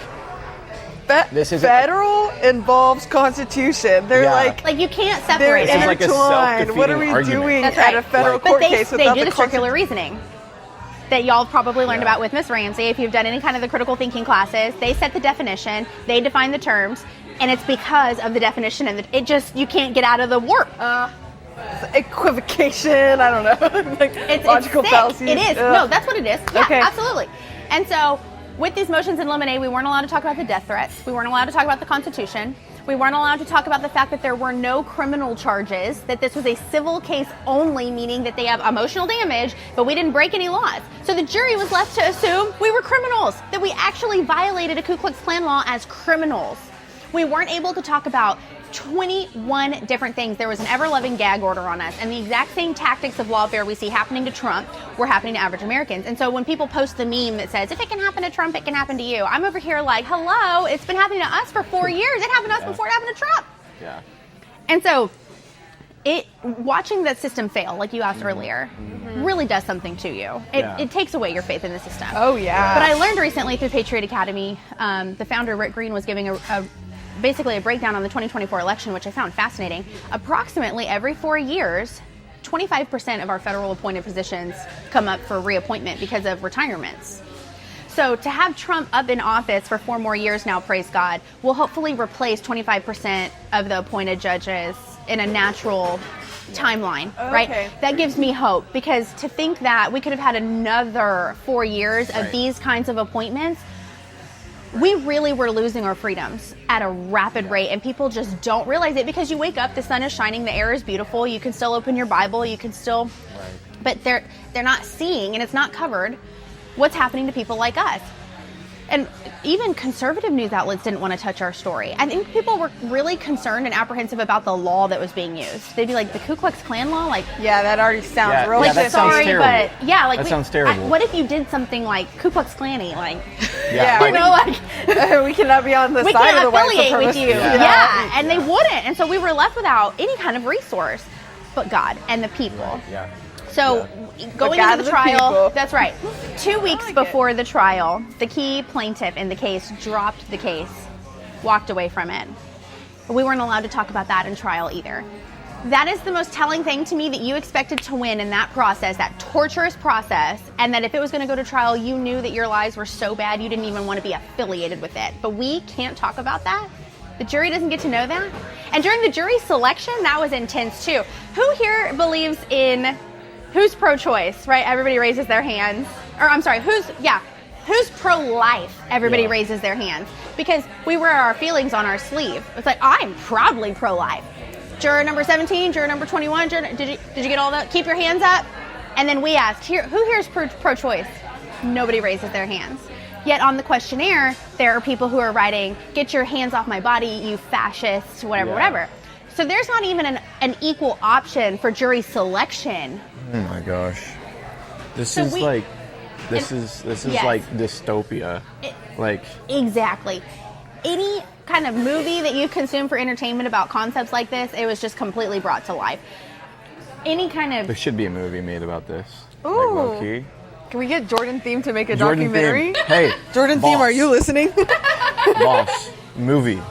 this isn't federal involves Constitution. They're like you can't separate This them. is like a intertwined. What are we self-defeating doing That's at right. a federal But court they case do without the circular reasoning that y'all probably learned about with Miss Ramsey. If you've done any kind of the critical thinking classes, they set the definition, they define the terms, and it's because of the definition, and you can't get out of the warp. Equivocation, I don't know. Like, It's logical sick. fallacies. It is. No, that's what it is. Yeah, Okay. absolutely. And so with these motions in limine, we weren't allowed to talk about the death threats. We weren't allowed to talk about the Constitution. We weren't allowed to talk about the fact that there were no criminal charges, that this was a civil case only, meaning that they have emotional damage, but we didn't break any laws. So the jury was left to assume we were criminals, that we actually violated a Ku Klux Klan law as criminals. We weren't able to talk about 21 different things. There was an ever-loving gag order on us, and the exact same tactics of lawfare we see happening to Trump were happening to average Americans. And so when people post the meme that says, if it can happen to Trump, it can happen to you, I'm over here like, hello, it's been happening to us for 4 years. It happened to us before it happened to Trump. Yeah. And so watching that system fail, like you asked earlier, really does something to you. It takes away your faith in the system. Oh, yeah. But I learned recently through Patriot Academy, the founder, Rick Green, was giving basically a breakdown on the 2024 election, which I found fascinating. Approximately every 4 years, 25% of our federal appointed positions come up for reappointment because of retirements. So to have Trump up in office for 4 more years now, praise God, will hopefully replace 25% of the appointed judges in a natural timeline, right? That gives me hope, because to think that we could have had another 4 years of these kinds of appointments, we really were losing our freedoms at a rapid rate, and people just don't realize it, because you wake up, the sun is shining, the air is beautiful, you can still open your Bible, you can still, but they're not seeing, and it's not covered, what's happening to people like us. And even conservative news outlets didn't want to touch our story. I think people were really concerned and apprehensive about the law that was being used. They'd be like, the Ku Klux Klan law? Like, yeah, that already sounds really that sounds terrible. But yeah, like, that sounds terrible. What if you did something like Ku Klux Klan-y? Like, you know, like, we cannot be on the side of the white affiliate with supremacy. you. Yeah, and they wouldn't. And so we were left without any kind of resource but God and the people. Yeah. So going into the trial, that's right. 2 weeks before the trial, the key plaintiff in the case dropped the case, walked away from it. We weren't allowed to talk about that in trial either. That is the most telling thing to me, that you expected to win in that process, that torturous process, and that if it was going to go to trial, you knew that your lies were so bad you didn't even want to be affiliated with it. But we can't talk about that. The jury doesn't get to know that. And during the jury selection, that was intense too. Who here believes in... Who's pro-choice, right? Everybody raises their hands. Or I'm sorry, who's pro-life? Everybody raises their hands. Because we wear our feelings on our sleeve. It's like, I'm proudly pro-life. Juror number 17, juror number 21, did you get all that? Keep your hands up. And then we asked, who here is pro-choice? Nobody raises their hands. Yet on the questionnaire, there are people who are writing, get your hands off my body, you fascist, whatever. So there's not even an equal option for jury selection. Oh my gosh. This is like dystopia. Exactly. Any kind of movie that you consume for entertainment about concepts like this, it was just completely brought to life. Any kind of... There should be a movie made about this. Ooh. Like low-key. Can we get Jordan Theme to make a documentary? Theme. Hey, Jordan boss. Theme, are you listening? Boss, movie.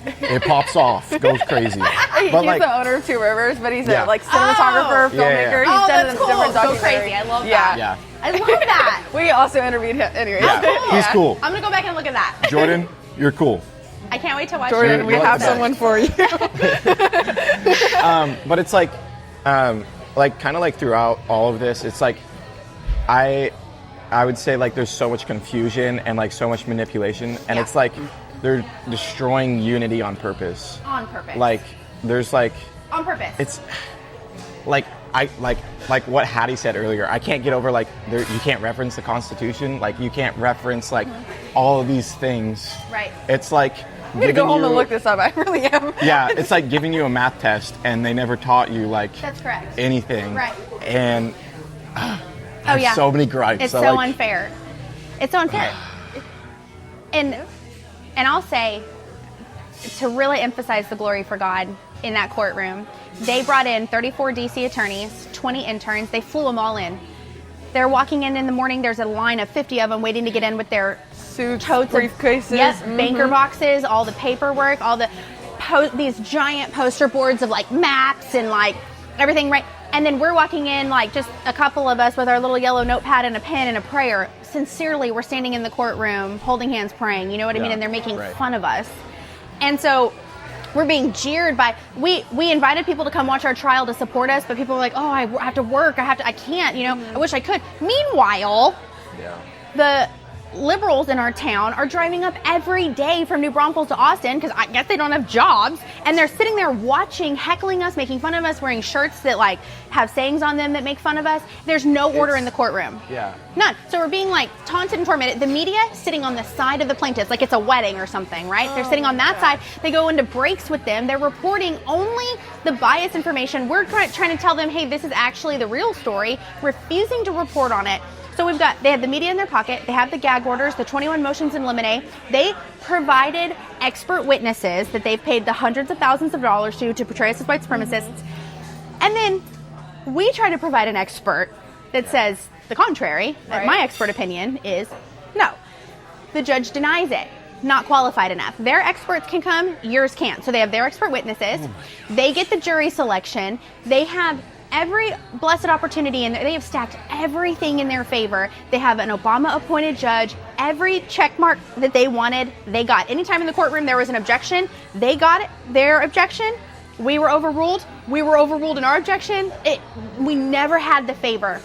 It pops off, goes crazy. He's the owner of Two Rivers, but he's a cinematographer, filmmaker. Yeah. He's done that's a cool. different Go documentary. crazy. I love that. Yeah. I love that. We also interviewed him. Anyway. Yeah, he's cool. I'm going to go back and look at that. Jordan, you're cool. I can't wait to watch Jordan, it. we have someone for you. But it's like kind of like throughout all of this, it's like I would say like there's so much confusion and like so much manipulation, and it's like they're destroying unity on purpose. On purpose. Like there's like on purpose. It's like like what Hattie said earlier. I can't get over like you can't reference the Constitution. Like you can't reference like all of these things. Right. It's like I'm gonna go home and look this up. I really am. Yeah, it's like giving you a math test and they never taught you like that's correct. Anything. Right. And I have so many gripes. It's so unfair. It's so unfair. And I'll say, to really emphasize the glory for God in that courtroom, they brought in 34 DC attorneys, 20 interns. They flew them all in. They're walking in the morning. There's a line of 50 of them waiting to get in with their suits, totes, briefcases, banker boxes, all the paperwork, all the these giant poster boards of like maps and like everything, right? And then we're walking in, like just a couple of us with our little yellow notepad and a pen and a prayer. Sincerely, we're standing in the courtroom, holding hands, praying. You know what I mean? And they're making fun of us. And so we're being jeered by. We invited people to come watch our trial to support us, but people were like, "Oh, I have to work. I can't. You know, I wish I could." Meanwhile, the liberals in our town are driving up every day from New Braunfels to Austin because I guess they don't have jobs, and they're sitting there watching, heckling us, making fun of us, wearing shirts that like have sayings on them that make fun of us. There's no order in the courtroom. None. So we're being like taunted and tormented. The media sitting on the side of the plaintiffs like it's a wedding or something, right? They're sitting on that side. They go into breaks with them. They're reporting only the biased information. We're trying to tell them, hey, this is actually the real story, refusing to report on it. So they have the media in their pocket, they have the gag orders, the 21 motions in limine. They provided expert witnesses that they've paid the hundreds of thousands of dollars to portray us as white supremacists. And then we try to provide an expert that says the contrary. Right. My expert opinion is no. The judge denies it. Not qualified enough. Their experts can come, yours can't. So they have their expert witnesses. They get the jury selection. They have every blessed opportunity, and they have stacked everything in their favor. They have an Obama-appointed judge. Every check mark that they wanted, they got. Anytime in the courtroom there was an objection, they got it, their objection. We were overruled. We were overruled in our objection. We never had the favor.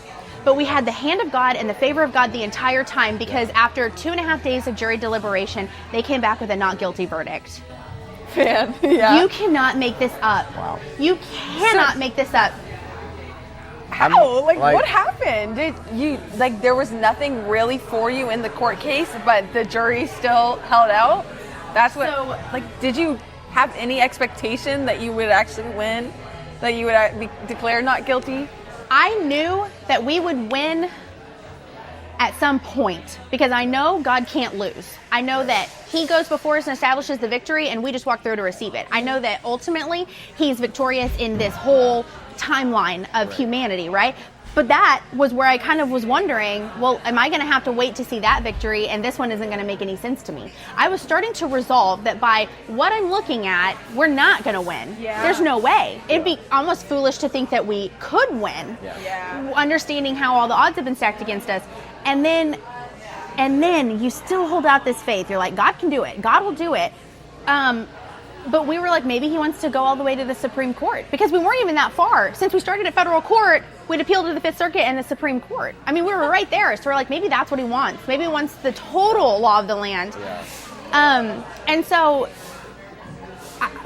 But we had the hand of God and the favor of God the entire time, because after 2.5 days of jury deliberation, they came back with a not guilty verdict. Man, yeah. You cannot make this up. Wow. You cannot make this up. How? Like, what happened? Did you, like, there was nothing really for you in the court case, but the jury still held out? That's what, So- like, did you have any expectation that you would actually win? That you would be declared not guilty? I knew that we would win at some point, because I know God can't lose. I know that he goes before us and establishes the victory, and we just walk through to receive it. I know that ultimately he's victorious in this whole timeline of humanity, right? But that was where I kind of was wondering, well, am I going to have to wait to see that victory, and this one isn't going to make any sense to me? I was starting to resolve that by what I'm looking at, we're not going to win. Yeah. There's no way. It'd be almost foolish to think that we could win, understanding how all the odds have been stacked against us. And then you still hold out this faith. You're like, God can do it. God will do it. But we were like, maybe he wants to go all the way to the Supreme Court, because we weren't even that far. Since we started at federal court, we'd appealed to the Fifth Circuit and the Supreme Court. I mean, we were right there. So we're like, maybe that's what he wants. Maybe he wants the total law of the land. And so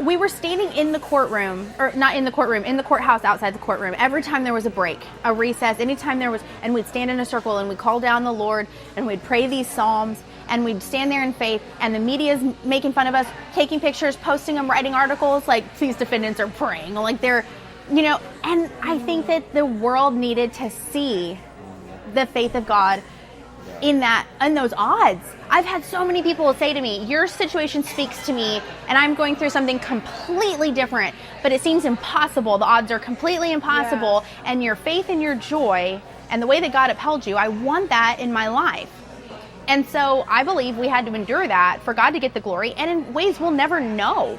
we were standing in the courtroom, or not in the courtroom, in the courthouse outside the courtroom. Every time there was a break, a recess, anytime there was, and we'd stand in a circle and we'd call down the Lord and we'd pray these psalms. And we'd stand there in faith, and the media's making fun of us, taking pictures, posting them, writing articles like these defendants are praying, like they're, you know. And I think that the world needed to see the faith of God in those odds. I've had so many people say to me, your situation speaks to me, and I'm going through something completely different, but it seems impossible. The odds are completely impossible, and your faith and your joy and the way that God upheld you, I want that in my life. And so I believe we had to endure that for God to get the glory, and in ways we'll never know.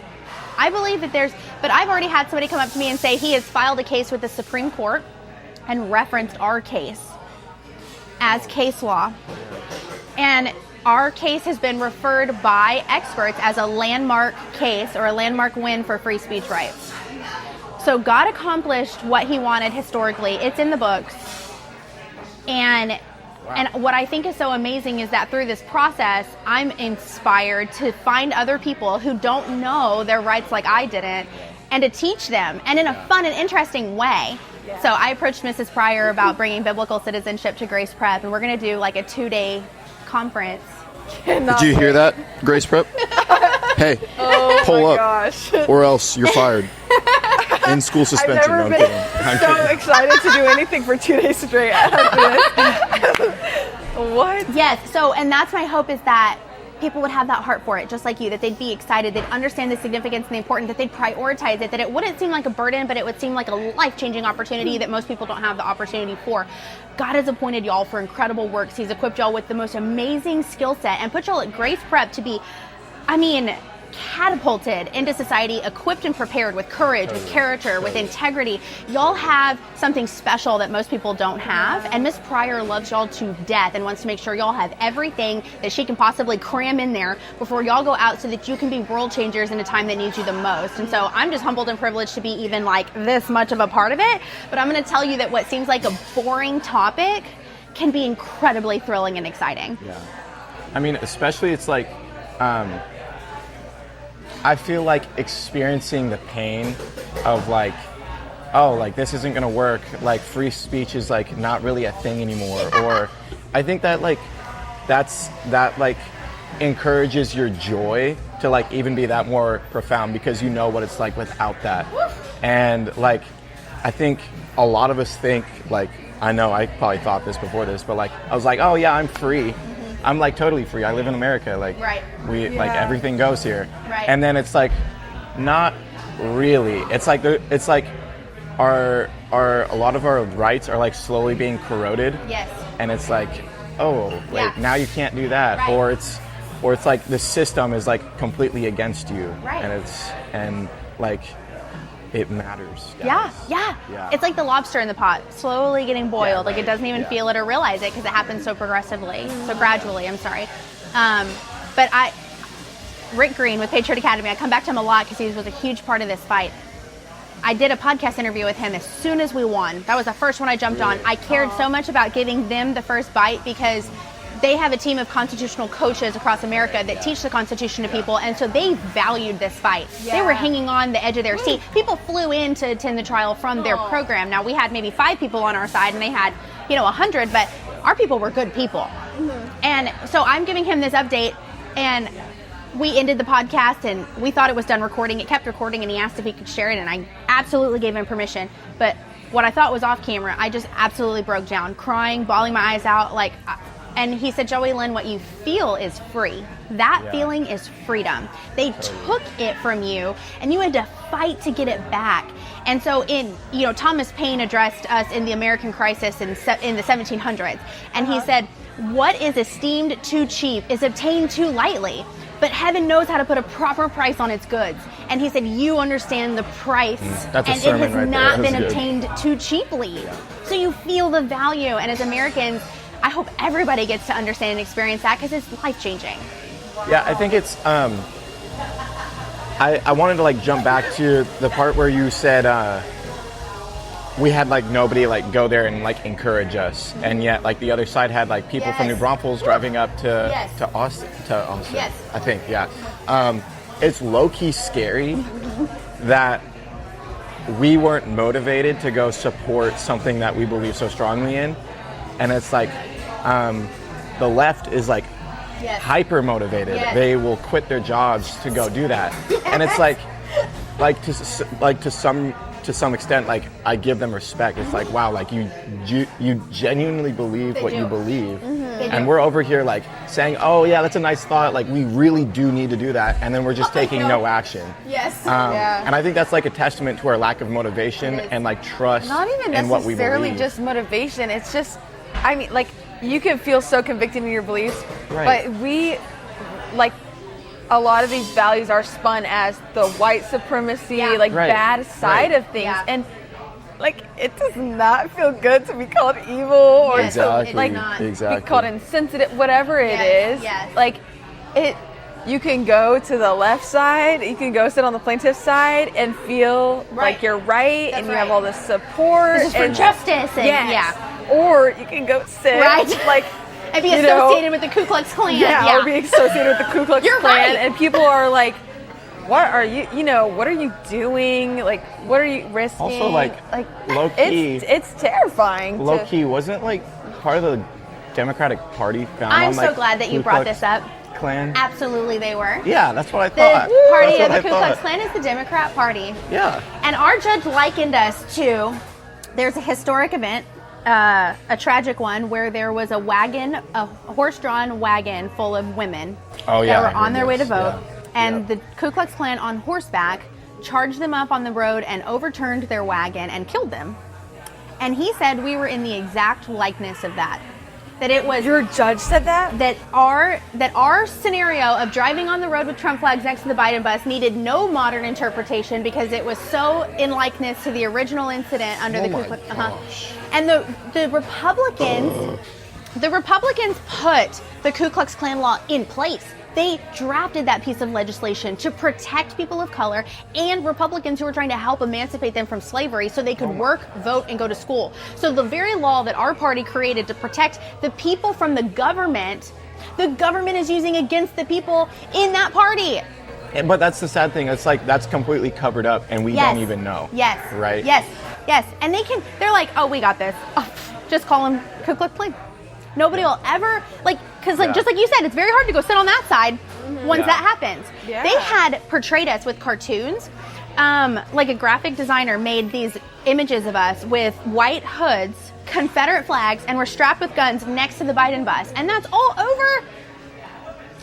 I believe that but I've already had somebody come up to me and say he has filed a case with the Supreme Court and referenced our case as case law. And our case has been referred by experts as a landmark case or a landmark win for free speech rights. So God accomplished what he wanted historically. It's in the books. And what I think is so amazing is that through this process, I'm inspired to find other people who don't know their rights like I didn't, and to teach them, and in a fun and interesting way. Yeah. So I approached Mrs. Pryor about bringing biblical citizenship to Grace Prep, and we're going to do like a 2-day conference. Did you hear that, Grace Prep? Hey, pull up, gosh. or else you're fired. In school suspension. I've never been so excited to do anything for 2 days straight after this. What? Yes. So, and that's my hope, is that people would have that heart for it, just like you, that they'd be excited, they'd understand the significance and the importance, that they'd prioritize it, that it wouldn't seem like a burden, but it would seem like a life-changing opportunity that most people don't have the opportunity for. God has appointed y'all for incredible works. He's equipped y'all with the most amazing skill set and put y'all at Grace Prep to be, catapulted into society, equipped and prepared with courage, with character, with integrity. Y'all have something special that most people don't have, and Miss Pryor loves y'all to death and wants to make sure y'all have everything that she can possibly cram in there before y'all go out, so that you can be world changers in a time that needs you the most. And so I'm just humbled and privileged to be even like this much of a part of it. But I'm going to tell you that what seems like a boring topic can be incredibly thrilling and exciting. Yeah. I mean, especially it's like, I feel like experiencing the pain of like, oh, like this isn't gonna work, like free speech is like not really a thing anymore. Or I think that like that encourages your joy to like even be that more profound, because you know what it's like without that. And like I think a lot of us think, like, I know I probably thought this before this, but like I was like, oh yeah, I'm free. I'm like totally free. I live in America. Like like everything goes here. Right. And then it's like not really. It's like a lot of our rights are like slowly being corroded. Yes. And it's like, oh, wait, now you can't do that. Right. Or it's like the system is like completely against you. Right. And like it matters. Guys. Yeah. It's like the lobster in the pot, slowly getting boiled. Yeah, right. Like it doesn't even feel it or realize it because it happens so progressively, so gradually. I'm sorry. But Rick Green with Patriot Academy, I come back to him a lot because he was a huge part of this fight. I did a podcast interview with him as soon as we won. That was the first one I jumped on. I cared so much about giving them the first bite because they have a team of constitutional coaches across America that teach the Constitution to people, and so they valued this fight. They were hanging on the edge of their seat. People flew in to attend the trial from their program. Now, we had maybe 5 people on our side, and they had, 100, but our people were good people. And so I'm giving him this update, and we ended the podcast, and we thought it was done recording. It kept recording, and he asked if he could share it, and I absolutely gave him permission. But what I thought was off camera, I just absolutely broke down, crying, bawling my eyes out, and he said, Joeylynn, what you feel is free. That feeling is freedom. They took it from you, and you had to fight to get it back. And so Thomas Paine addressed us in the American crisis in the 1700s, and he said, what is esteemed too cheap is obtained too lightly. But heaven knows how to put a proper price on its goods. And he said, you understand the price, and it has not been obtained too cheaply. So you feel the value. And as Americans, I hope everybody gets to understand and experience that because it's life-changing. Yeah, I think it's, I wanted to jump back to the part where you said we had nobody go there and encourage us. And yet the other side had people from New Braunfels driving up to Austin. Yes. I think, it's low-key scary that we weren't motivated to go support something that we believe so strongly in. And it's the left is hyper motivated. Yes. They will quit their jobs to go do that. And it's to some extent, I give them respect. It's wow, you genuinely believe what you believe. And we're over here saying, oh yeah, that's a nice thought. We really do need to do that. And then we're just taking no action. Yes. And I think that's a testament to our lack of motivation and trust not even in what we necessarily believe. just motivation. It's just, you can feel so convicted in your beliefs, right. but we, a lot of these values are spun as the white supremacy, bad side of things. Yeah. And it does not feel good to be called evil or Exactly. be called insensitive, whatever it is. Yes. You can go to the left side, you can go sit on the plaintiff's side and feel like you're right. That's and you have all this support. This is for justice. And, Or you can go sit and be associated with the Ku Klux Klan. or be associated with the Ku Klux You're Klan. right. And people are what are you, what are you doing? What are you risking? Also, low-key. It's terrifying. Low-key, wasn't part of the Democratic Party found I'm on, so glad that you Ku brought Klux this up. Klan? Absolutely they were. Yeah, that's what I The thought. party That's of the what Ku I Klux thought. Klan is the Democrat Party. Yeah. And our judge likened us to, there's a historic event, a tragic one, where there was a horse-drawn wagon full of women that were on their way to vote. Yeah. And the Ku Klux Klan on horseback charged them up on the road and overturned their wagon and killed them. And he said we were in the exact likeness of that. That it was Your judge said that? that our scenario of driving on the road with Trump flags next to the Biden bus needed no modern interpretation because it was so in likeness to the original incident under the Ku Klux Klan. And the Republicans put the Ku Klux Klan law in place. They drafted that piece of legislation to protect people of color and Republicans who were trying to help emancipate them from slavery so they could work, vote, and go to school. So the very law that our party created to protect the people from the government is using against the people in that party. But that's the sad thing. It's that's completely covered up and we don't even know. Yes. Right? Yes. And they're oh, we got this. Oh, just call them Ku Klux Klan. Nobody will ever, because just like you said, it's very hard to go sit on that side once that happens. Yeah. They had portrayed us with cartoons. A graphic designer made these images of us with white hoods, Confederate flags, and we're strapped with guns next to the Biden bus. And that's all over.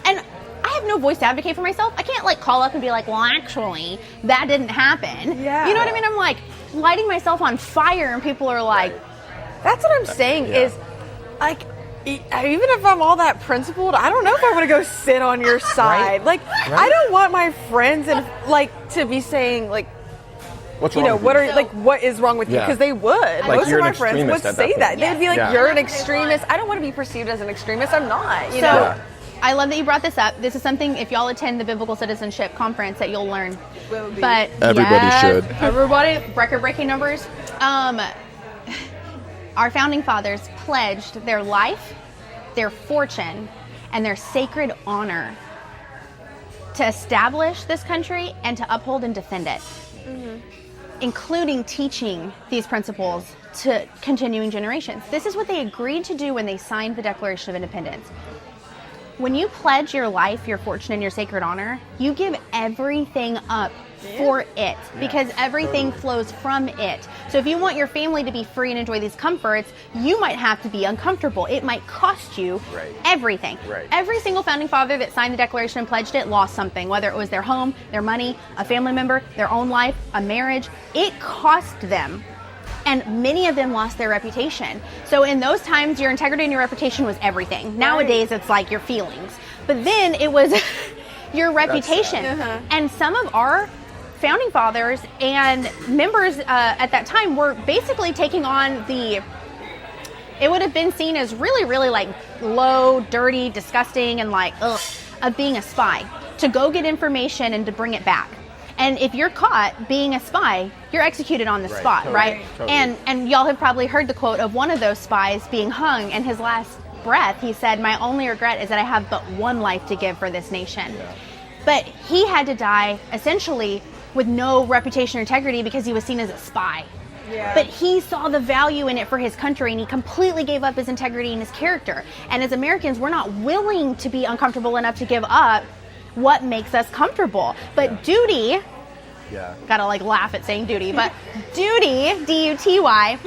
And I have no voice to advocate for myself. I can't call up and be well, actually, that didn't happen. Yeah. You know what I mean? I'm lighting myself on fire, and people are like, that's what I'm saying is, like, even if I'm all that principled, I don't know if I want to go sit on your side. Like, I don't want my friends and like to be saying like, What's you wrong know, with what you? are like, what is wrong with you? Because they would. Like, Most of you're my an friends would extremist at say that that. point. They'd be like, Yeah. you're an extremist. I don't want to be perceived as an extremist. I'm not. You know. Yeah. I love that you brought this up. This is something, if y'all attend the Biblical Citizenship Conference, that you'll learn. But Everybody should. Everybody, record-breaking numbers. Our founding fathers pledged their life, their fortune, and their sacred honor to establish this country and to uphold and defend it, including teaching these principles to continuing generations. This is what they agreed to do when they signed the Declaration of Independence. When you pledge your life, your fortune, and your sacred honor, you give everything up for it, because everything flows from it. So if you want your family to be free and enjoy these comforts, you might have to be uncomfortable. It might cost you everything. Every single founding father that signed the Declaration and pledged it lost something, whether it was their home, their money, a family member, their own life, a marriage. It cost them. And many of them lost their reputation. So in those times, your integrity and your reputation was everything. Nowadays, it's like your feelings. But then it was your reputation. And some of our founding fathers and members at that time were basically taking on it would have been seen as really, really like low, dirty, disgusting, and like, ugh, of being a spy, to go get information and to bring it back. And if you're caught being a spy, you're executed on the spot, right? Totally. And y'all have probably heard the quote of one of those spies being hung, and his last breath, he said, "My only regret is that I have but one life to give for this nation." But he had to die essentially with no reputation or integrity because he was seen as a spy. But he saw the value in it for his country, and he completely gave up his integrity and his character. And as Americans, we're not willing to be uncomfortable enough to give up what makes us comfortable. But duty, gotta like laugh at saying duty, but duty, D-U-T-Y,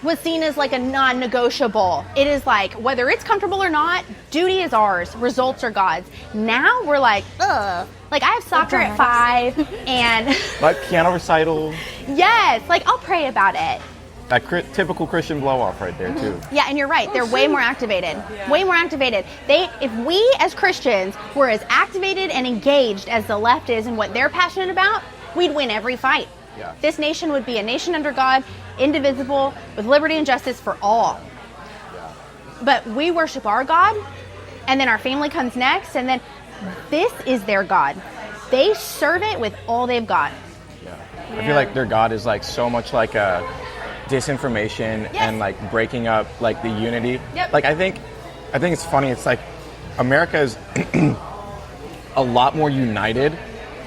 was seen as like a non-negotiable. It is like, whether it's comfortable or not, duty is ours, results are God's. Now we're like, ugh. Like, I have soccer at 5, and Like piano recital. yes, like I'll pray about it. That typical Christian blow off right there too. Yeah, and you're right. They're way more activated. Way more activated. If we as Christians were as activated and engaged as the left is in what they're passionate about, we'd win every fight. This nation would be a nation under God, indivisible, with liberty and justice for all. But we worship our God, and then our family comes next, and then this is their God. They serve it with all they've got. I feel like their God is like so much like a disinformation and like breaking up like the unity. Like I think it's funny. It's like America is a lot more united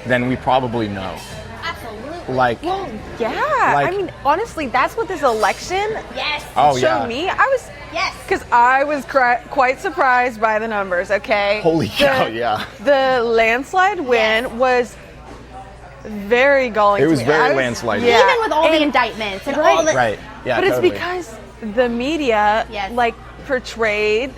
than we probably know. Absolutely. Like, Well, yeah. Like- I mean, honestly, that's what this election showed me. Because I was quite surprised by the numbers, okay? Holy cow, yeah. The landslide win was very galling It to was me. very landslide. Yeah. Even with all the indictments and all the... Right. Yeah. But it's totally. because the media, like, portrayed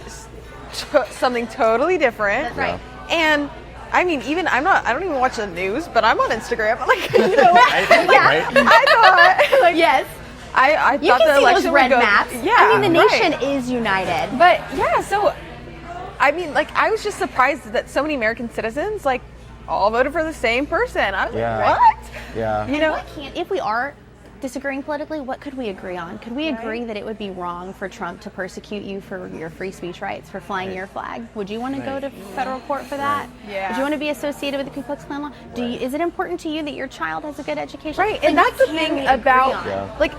something totally different. That's right. And... I mean, I don't even watch the news, but I'm on Instagram. Like, you know, Right? I thought, like, Yes. I You thought can the see election those red would go, maps. Yeah, I mean, the right. nation is united. But yeah, so I mean, like, I was just surprised that so many American citizens, like, all voted for the same person. I was like, what? Yeah. You know? If we are disagreeing politically, what could we agree on? Could we agree that it would be wrong for Trump to persecute you for your free speech rights, for flying your flag? Would you want to go to federal court for that? Yeah. Would you want to be associated with the Ku Klux Klan law? Is it important to you that your child has a good education? Right, Like, and that's what the can thing we agree about, on? like,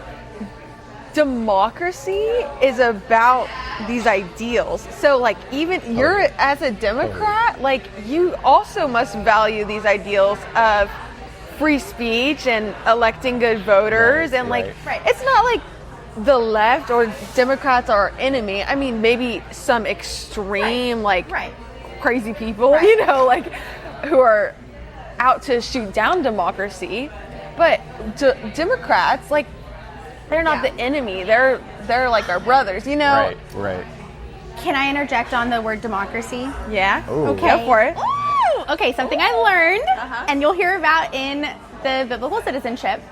democracy is about these ideals. So, like, even you're, as a Democrat, like, you also must value these ideals of free speech and electing good voters. And, like, it's not like the left or Democrats are our enemy. I mean, maybe some extreme, like, crazy people, you know, like, who are out to shoot down democracy. But Democrats, like, they're not the enemy. They're like our brothers, you know? Right. Can I interject on the word democracy? Yeah. Ooh. Okay. Go for it. Ooh, okay, something I learned, and you'll hear about in the biblical citizenship.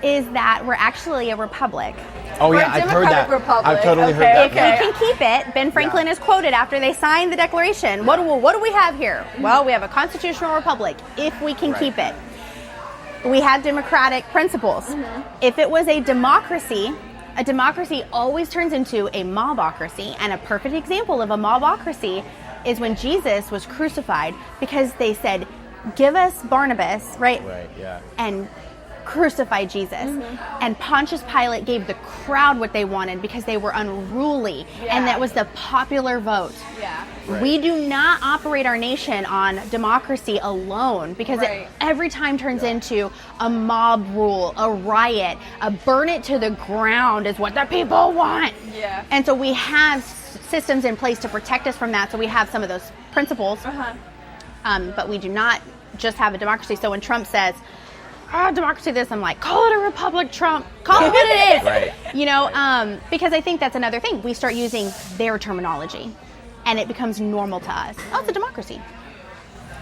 is that we're actually a republic. Oh We're yeah, a I've heard that. Democratic Republic. I've totally heard Okay, that. If okay. we can keep it, Ben Franklin is quoted after they signed the Declaration. What do we have here? Well, we have a constitutional republic. If we can keep it, we have democratic principles. If it was a democracy always turns into a mobocracy, and a perfect example of a mobocracy is when Jesus was crucified, because they said, "Give us Barnabas," right? Right. Yeah. And crucify Jesus. And Pontius Pilate gave the crowd what they wanted because they were unruly, and that was the popular vote. Yeah. Right. We do not operate our nation on democracy alone, because Right. it every time turns into a mob rule, a riot, a burn it to the ground is what the people want. Yeah. And so we have systems in place to protect us from that. So we have some of those principles, but we do not just have a democracy. So when Trump says, democracy this, I'm like, call it a republic, Trump. Call it what it is. Right. You know, because I think that's another thing. We start using their terminology, and it becomes normal to us. Oh, it's a democracy.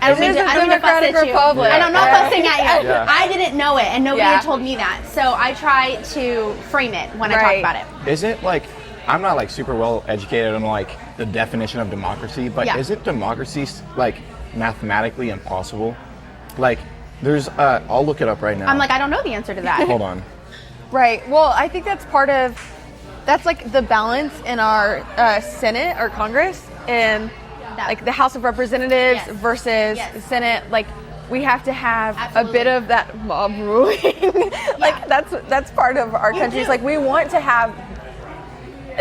I It is a know if I democratic said you. republic. I don't know if I'm saying at you. Yeah. I didn't know it, and nobody Yeah. had told me that. So I try to frame it when I talk Right. about it. Is it like, I'm not like super well educated on like the definition of democracy, but Yeah. is it democracy like mathematically impossible? Like, there's I'll look it up right now. I'm like, I don't know the answer to that. Hold on. Right. Well, I think that's like the balance in our Senate or Congress, and like the House of Representatives Yes. versus Yes. the Senate. Like, we have to have Absolutely. a bit of that mob ruling. Like, that's part of our country. It's do. like we want to have,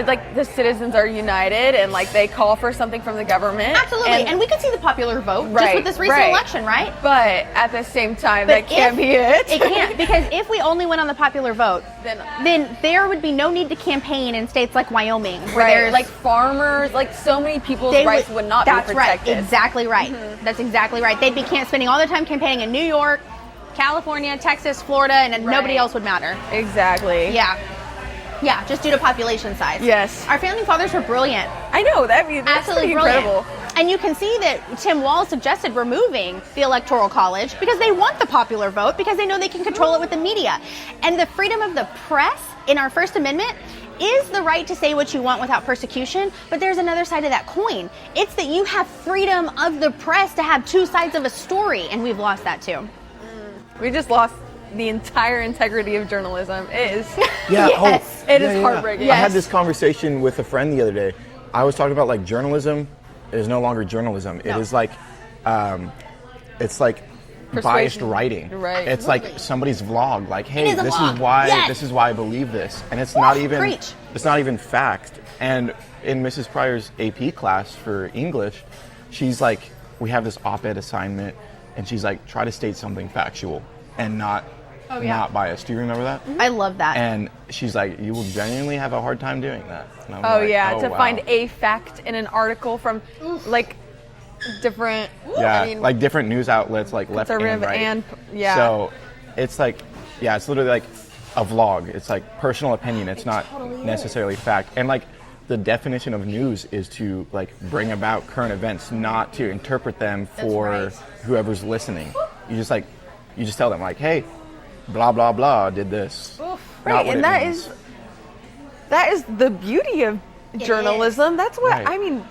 like, the citizens are united and like they call for something from the government. Absolutely. And we could see the popular vote just Right, with this recent right. election, right? But at the same time, But that can't if- be it. It can't, because if we only went on the popular vote, Then- then there would be no need to campaign in states like Wyoming, where Right, there's like farmers, like so many people's they rights would not be that's protected. right, exactly right. That's exactly right. They'd be spending all their time campaigning in New York, California, Texas, Florida, and then nobody Right. else would matter. Exactly. Yeah, just due to population size. Yes. Our founding fathers were brilliant. I know that's Absolutely pretty brilliant. incredible. And you can see that Tim Walz suggested removing the Electoral College because they want the popular vote, because they know they can control it with the media. And the freedom of the press in our First Amendment is the right to say what you want without persecution, but there's another side of that coin. It's that you have freedom of the press to have two sides of a story, and we've lost that too. We just lost the entire integrity of journalism. It is. Yeah. Yes. It is heartbreaking. I had Yes. this conversation with a friend the other day. I was talking about like journalism is no longer journalism. It No. is like, it's like biased Persuasion. writing. Right. It's like somebody's vlog. Like, hey, is a this vlog. is why Yes. this is why I believe this, and it's not even Preach. it's not even fact. And in Mrs. Pryor's AP class for English, she's like, we have this op-ed assignment, and she's like, try to state something factual and not biased. Do you remember that? I love that. And she's like, you will genuinely have a hard time doing that. And I'm Oh like, yeah, oh, to wow. find a fact in an article from like different. Yeah, I mean, like different news outlets, like left and conservative right. and- yeah. So it's like, yeah, it's literally like a vlog. It's like personal opinion. It's not necessarily fact. And like the definition of news is to like bring about current events, not to interpret them for right. whoever's listening. You just tell them like, hey, blah blah blah did this. Not right, what and it that means. is the beauty of journalism. That's what Right. I mean.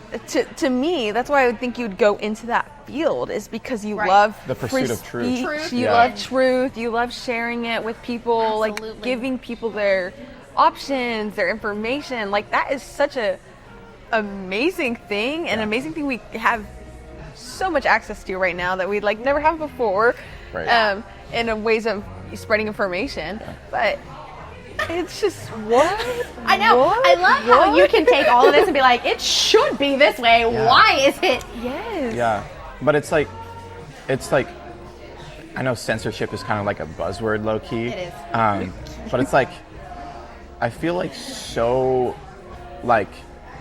To me, that's why I would think you would go into that field, is because you Right. love The pursuit free of truth. speech, Truth. You Yeah. love truth. You love sharing it with people, like Absolutely. giving people their options, their information. Like that is such a amazing thing, an amazing thing we have so much access to right now that we like never have before. Right. In ways of spreading information, but it's just what I know. What? I love how What? you can take all of this and be like, it should be this way. Yeah. Why is it? Yes. Yeah, but it's like, I know censorship is kind of like a buzzword, low key. It is. But it's like, I feel like so, like,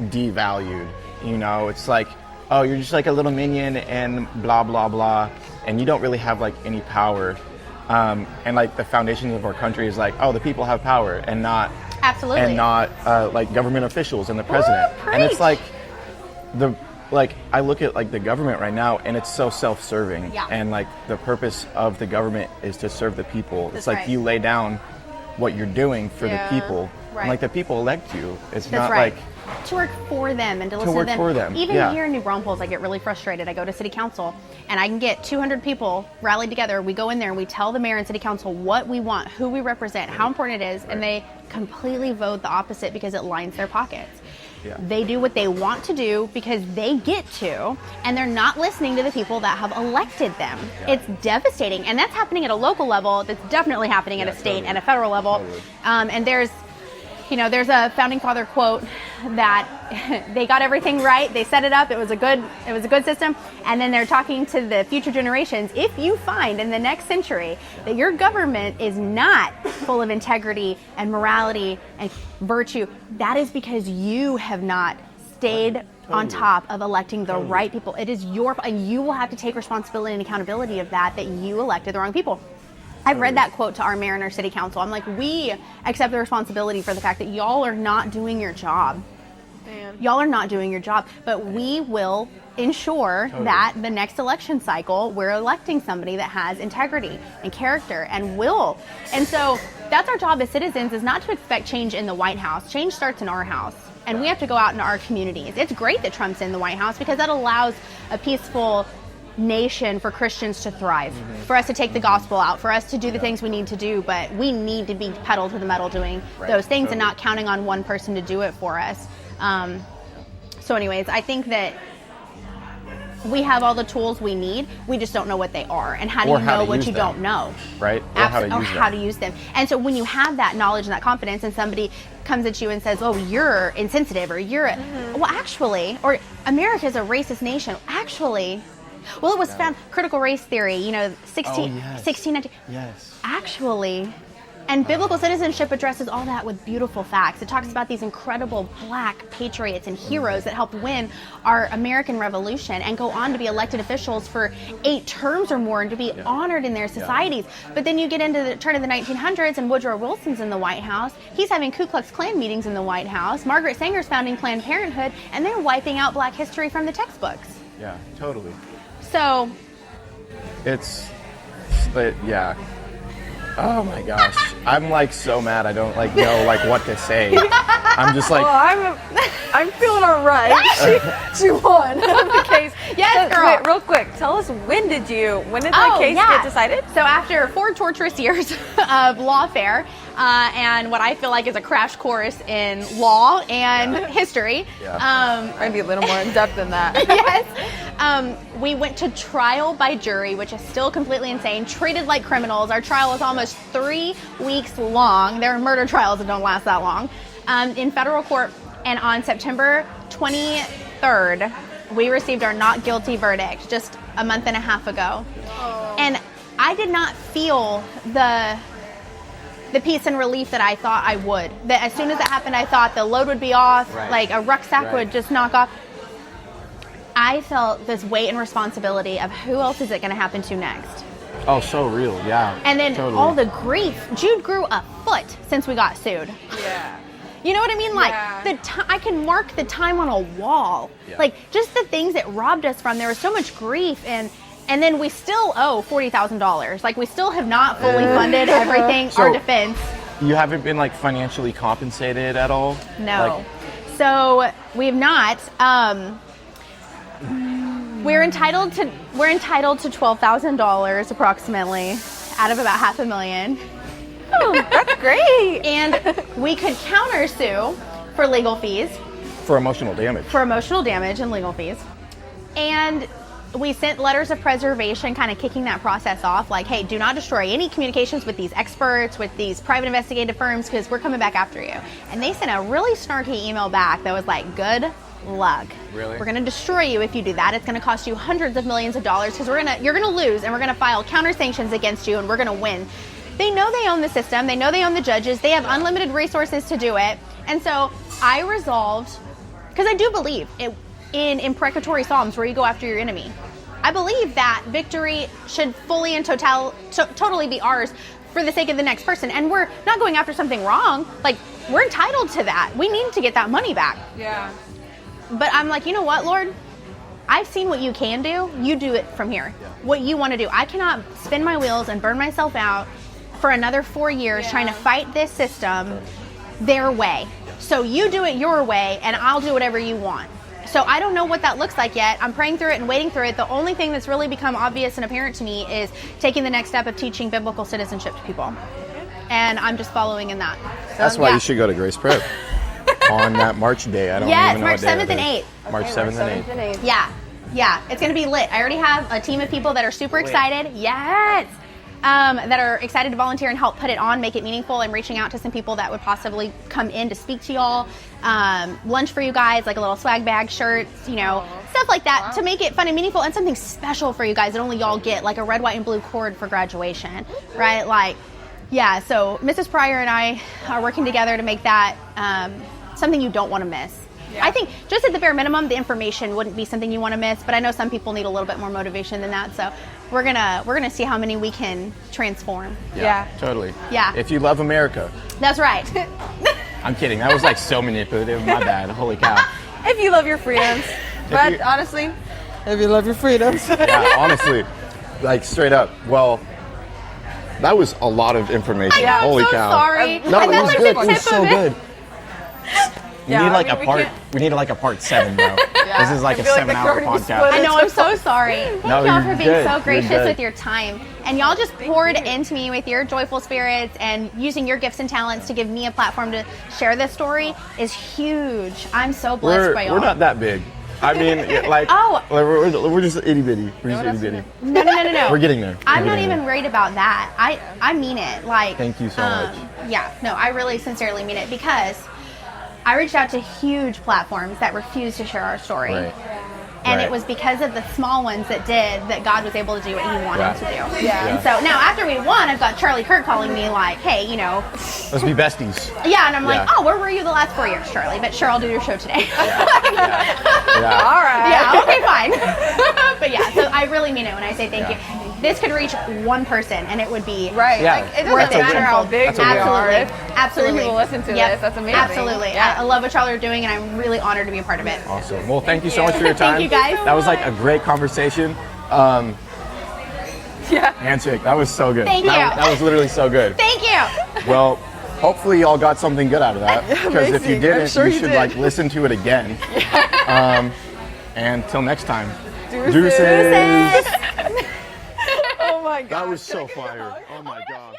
devalued. You know, it's like, oh, you're just like a little minion and blah blah blah, and you don't really have like any power. And like the foundations of our country is like, oh, the people have power, and not Absolutely. and not like government officials and the president. And it's preach. like I look at like the government right now, and it's so self-serving. Yeah. And like the purpose of the government is to serve the people. That's It's like right. you lay down what you're doing for the people. Right. And like the people elect you. It's That's not right. like To work for them and to listen work to them. for them, Even yeah. here in New Braunfels, I get really frustrated. I go to city council and I can get 200 people rallied together. We go in there and we tell the mayor and city council what we want, who we represent, how important it is, and they completely vote the opposite because it lines their pockets. Yeah. They do what they want to do because they get to, and they're not listening to the people that have elected them. Yeah. It's devastating, and that's happening at a local level. That's definitely happening at a state and a federal level. Totally. And there's a founding father quote that they got everything right. They set it up. It was a good system. And then they're talking to the future generations. If you find in the next century that your government is not full of integrity and morality and virtue, that is because you have not stayed on top of electing the right people. It is and you will have to take responsibility and accountability of that you elected the wrong people. I've read that quote to our mayor and our city council. I'm like, we accept the responsibility for the fact that y'all are not doing your job. Man. Y'all are not doing your job, but we will ensure that the next election cycle, we're electing somebody that has integrity and character and will. And so that's our job as citizens, is not to expect change in the White House. Change starts in our house, and we have to go out into our communities. It's great that Trump's in the White House because that allows a peaceful nation for Christians to thrive, for us to take the gospel out, for us to do the things we need to do, but we need to be pedal to the metal doing those things and not counting on one person to do it for us. So anyways, I think that we have all the tools we need. We just don't know what they are. And how do you know what you don't know? Right? Or how to use them. And so when you have that knowledge and that confidence and somebody comes at you and says, oh, you're insensitive, or you're, well, actually, or America's a racist nation. Actually, well, it was found, critical race theory, 1619. Yes. Actually, and biblical citizenship addresses all that with beautiful facts. It talks about these incredible black patriots and heroes that helped win our American Revolution and go on to be elected officials for 8 terms or more and to be honored in their societies. But then you get into the turn of the 1900s and Woodrow Wilson's in the White House. He's having Ku Klux Klan meetings in the White House. Margaret Sanger's founding Planned Parenthood, and they're wiping out black history from the textbooks. Yeah, totally. So oh my gosh, I'm like so mad. I don't know what to say. I'm just like, I'm feeling all right. She won the case. Yes, girl. Wait, real quick, tell us when did the case get decided? So after 4 torturous years of lawfare and what I feel like is a crash course in law and history. Maybe a little more in depth than that. Yes. We went to trial by jury, which is still completely insane, treated like criminals. Our trial was almost 3 weeks long. There are murder trials that don't last that long. In federal court, and on September 23rd, we received our not guilty verdict just a month and a half ago. And I did not feel the peace and relief that I thought I would. That as soon as it happened, I thought the load would be off, like a rucksack would just knock off. I felt this weight and responsibility of who else is it going to happen to next. oh, so real, yeah. And then totally. all the grief. Jude grew a foot since we got sued. Yeah. You know what I mean? Like, Yeah. I can mark the time on a wall. Yeah. Like, just the things that robbed us from. There was so much grief, and then we still owe $40,000. Like, we still have not fully funded everything, So- our defense. You haven't been financially compensated at all? No. So we have not. We're entitled to $12,000 approximately out of about $500,000. Oh, that's great. And we could countersue for legal fees, For emotional damage. for emotional damage and legal fees. And we sent letters of preservation kind of kicking that process off, like, hey, do not destroy any communications with these experts, with these private investigative firms, because we're coming back after you. And they sent a really snarky email back that was like, good luck. Really? We're going to destroy you if you do that. It's going to cost you hundreds of millions of dollars because you're going to lose, and we're going to file counter sanctions against you, and we're going to win. They know they own the system. They know they own the judges. They have unlimited resources to do it. And so I resolved, because I do believe in imprecatory psalms where you go after your enemy. I believe that victory should fully and totally be ours for the sake of the next person. And we're not going after something wrong. Like, we're entitled to that. We need to get that money back. Yeah. But I'm like, you know what, Lord? I've seen what you can do. You do it from here. What you want to do. I cannot spin my wheels and burn myself out for another 4 years trying to fight this system their way. So you do it your way, and I'll do whatever you want. So I don't know what that looks like yet. I'm praying through it and waiting through it. The only thing that's really become obvious and apparent to me is taking the next step of teaching biblical citizenship to people. And I'm just following in that. So, That's why you should go to Grace Prep on that March day. I don't even know March what day 7th and it is. 8th. March 7th and 8th. Yeah, it's going to be lit. I already have a team of people that are super excited. Yes. That are excited to volunteer and help put it on, make it meaningful. I'm reaching out to some people that would possibly come in to speak to y'all. Lunch for you guys, like a little swag bag, shirts, stuff like that to make it fun and meaningful, and something special for you guys that only y'all get, like a red, white, and blue cord for graduation, right? So Mrs. Pryor and I are working together to make that something you don't want to miss. Yeah. I think just at the bare minimum, the information wouldn't be something you want to miss, but I know some people need a little bit more motivation than that. So we're gonna see how many we can transform. Yeah. Totally. Yeah. If you love America. That's right. I'm kidding. That was like so manipulative. My bad. Holy cow. If you love your freedoms. But honestly, if you love your freedoms. Yeah, honestly, like straight up. Well, that was a lot of information. Yeah, Holy I'm so cow. sorry. No, And it was that's good. like It the was tip so of good. We need like a part 7, bro. This is like a 7-hour podcast. I know, I'm so sorry. Thank y'all for being so gracious good. with your time. And y'all just poured into me with your joyful spirits, and using your gifts and talents to give me a platform to share this story is huge. I'm so blessed by y'all. We're not that big. I mean, we're just itty bitty. We're just itty bitty. No. We're getting there. I'm not even worried about that. I mean it. Thank you so much. Yeah, no, I really sincerely mean it, because I reached out to huge platforms that refused to share our story. Right. And it was because of the small ones that did that God was able to do what he wanted to do. Yeah. And so now after we won, I've got Charlie Kirk calling me like, hey, let's be besties. Yeah, and I'm like, oh, where were you the last 4 years, Charlie? But sure, I'll do your show today. Yeah. All right. Yeah, okay, fine. But yeah, so I really mean it when I say thank you. This could reach one person, and it would be right. Yeah. Like, it doesn't matter how big we are. Absolutely. People listen to this. That's amazing. Absolutely. Yeah. I love what y'all are doing, and I'm really honored to be a part of it. Awesome. Well, thank you so much for your time. Thank you, guys. That was like a great conversation. Handshake. That was so good. Thank you. That was literally so good. Thank you. Well, hopefully y'all got something good out of that. Because if you didn't, you should like listen to it again. And till next time. Deuces. Deuces. Oh my God. That was so fire. Oh my gosh.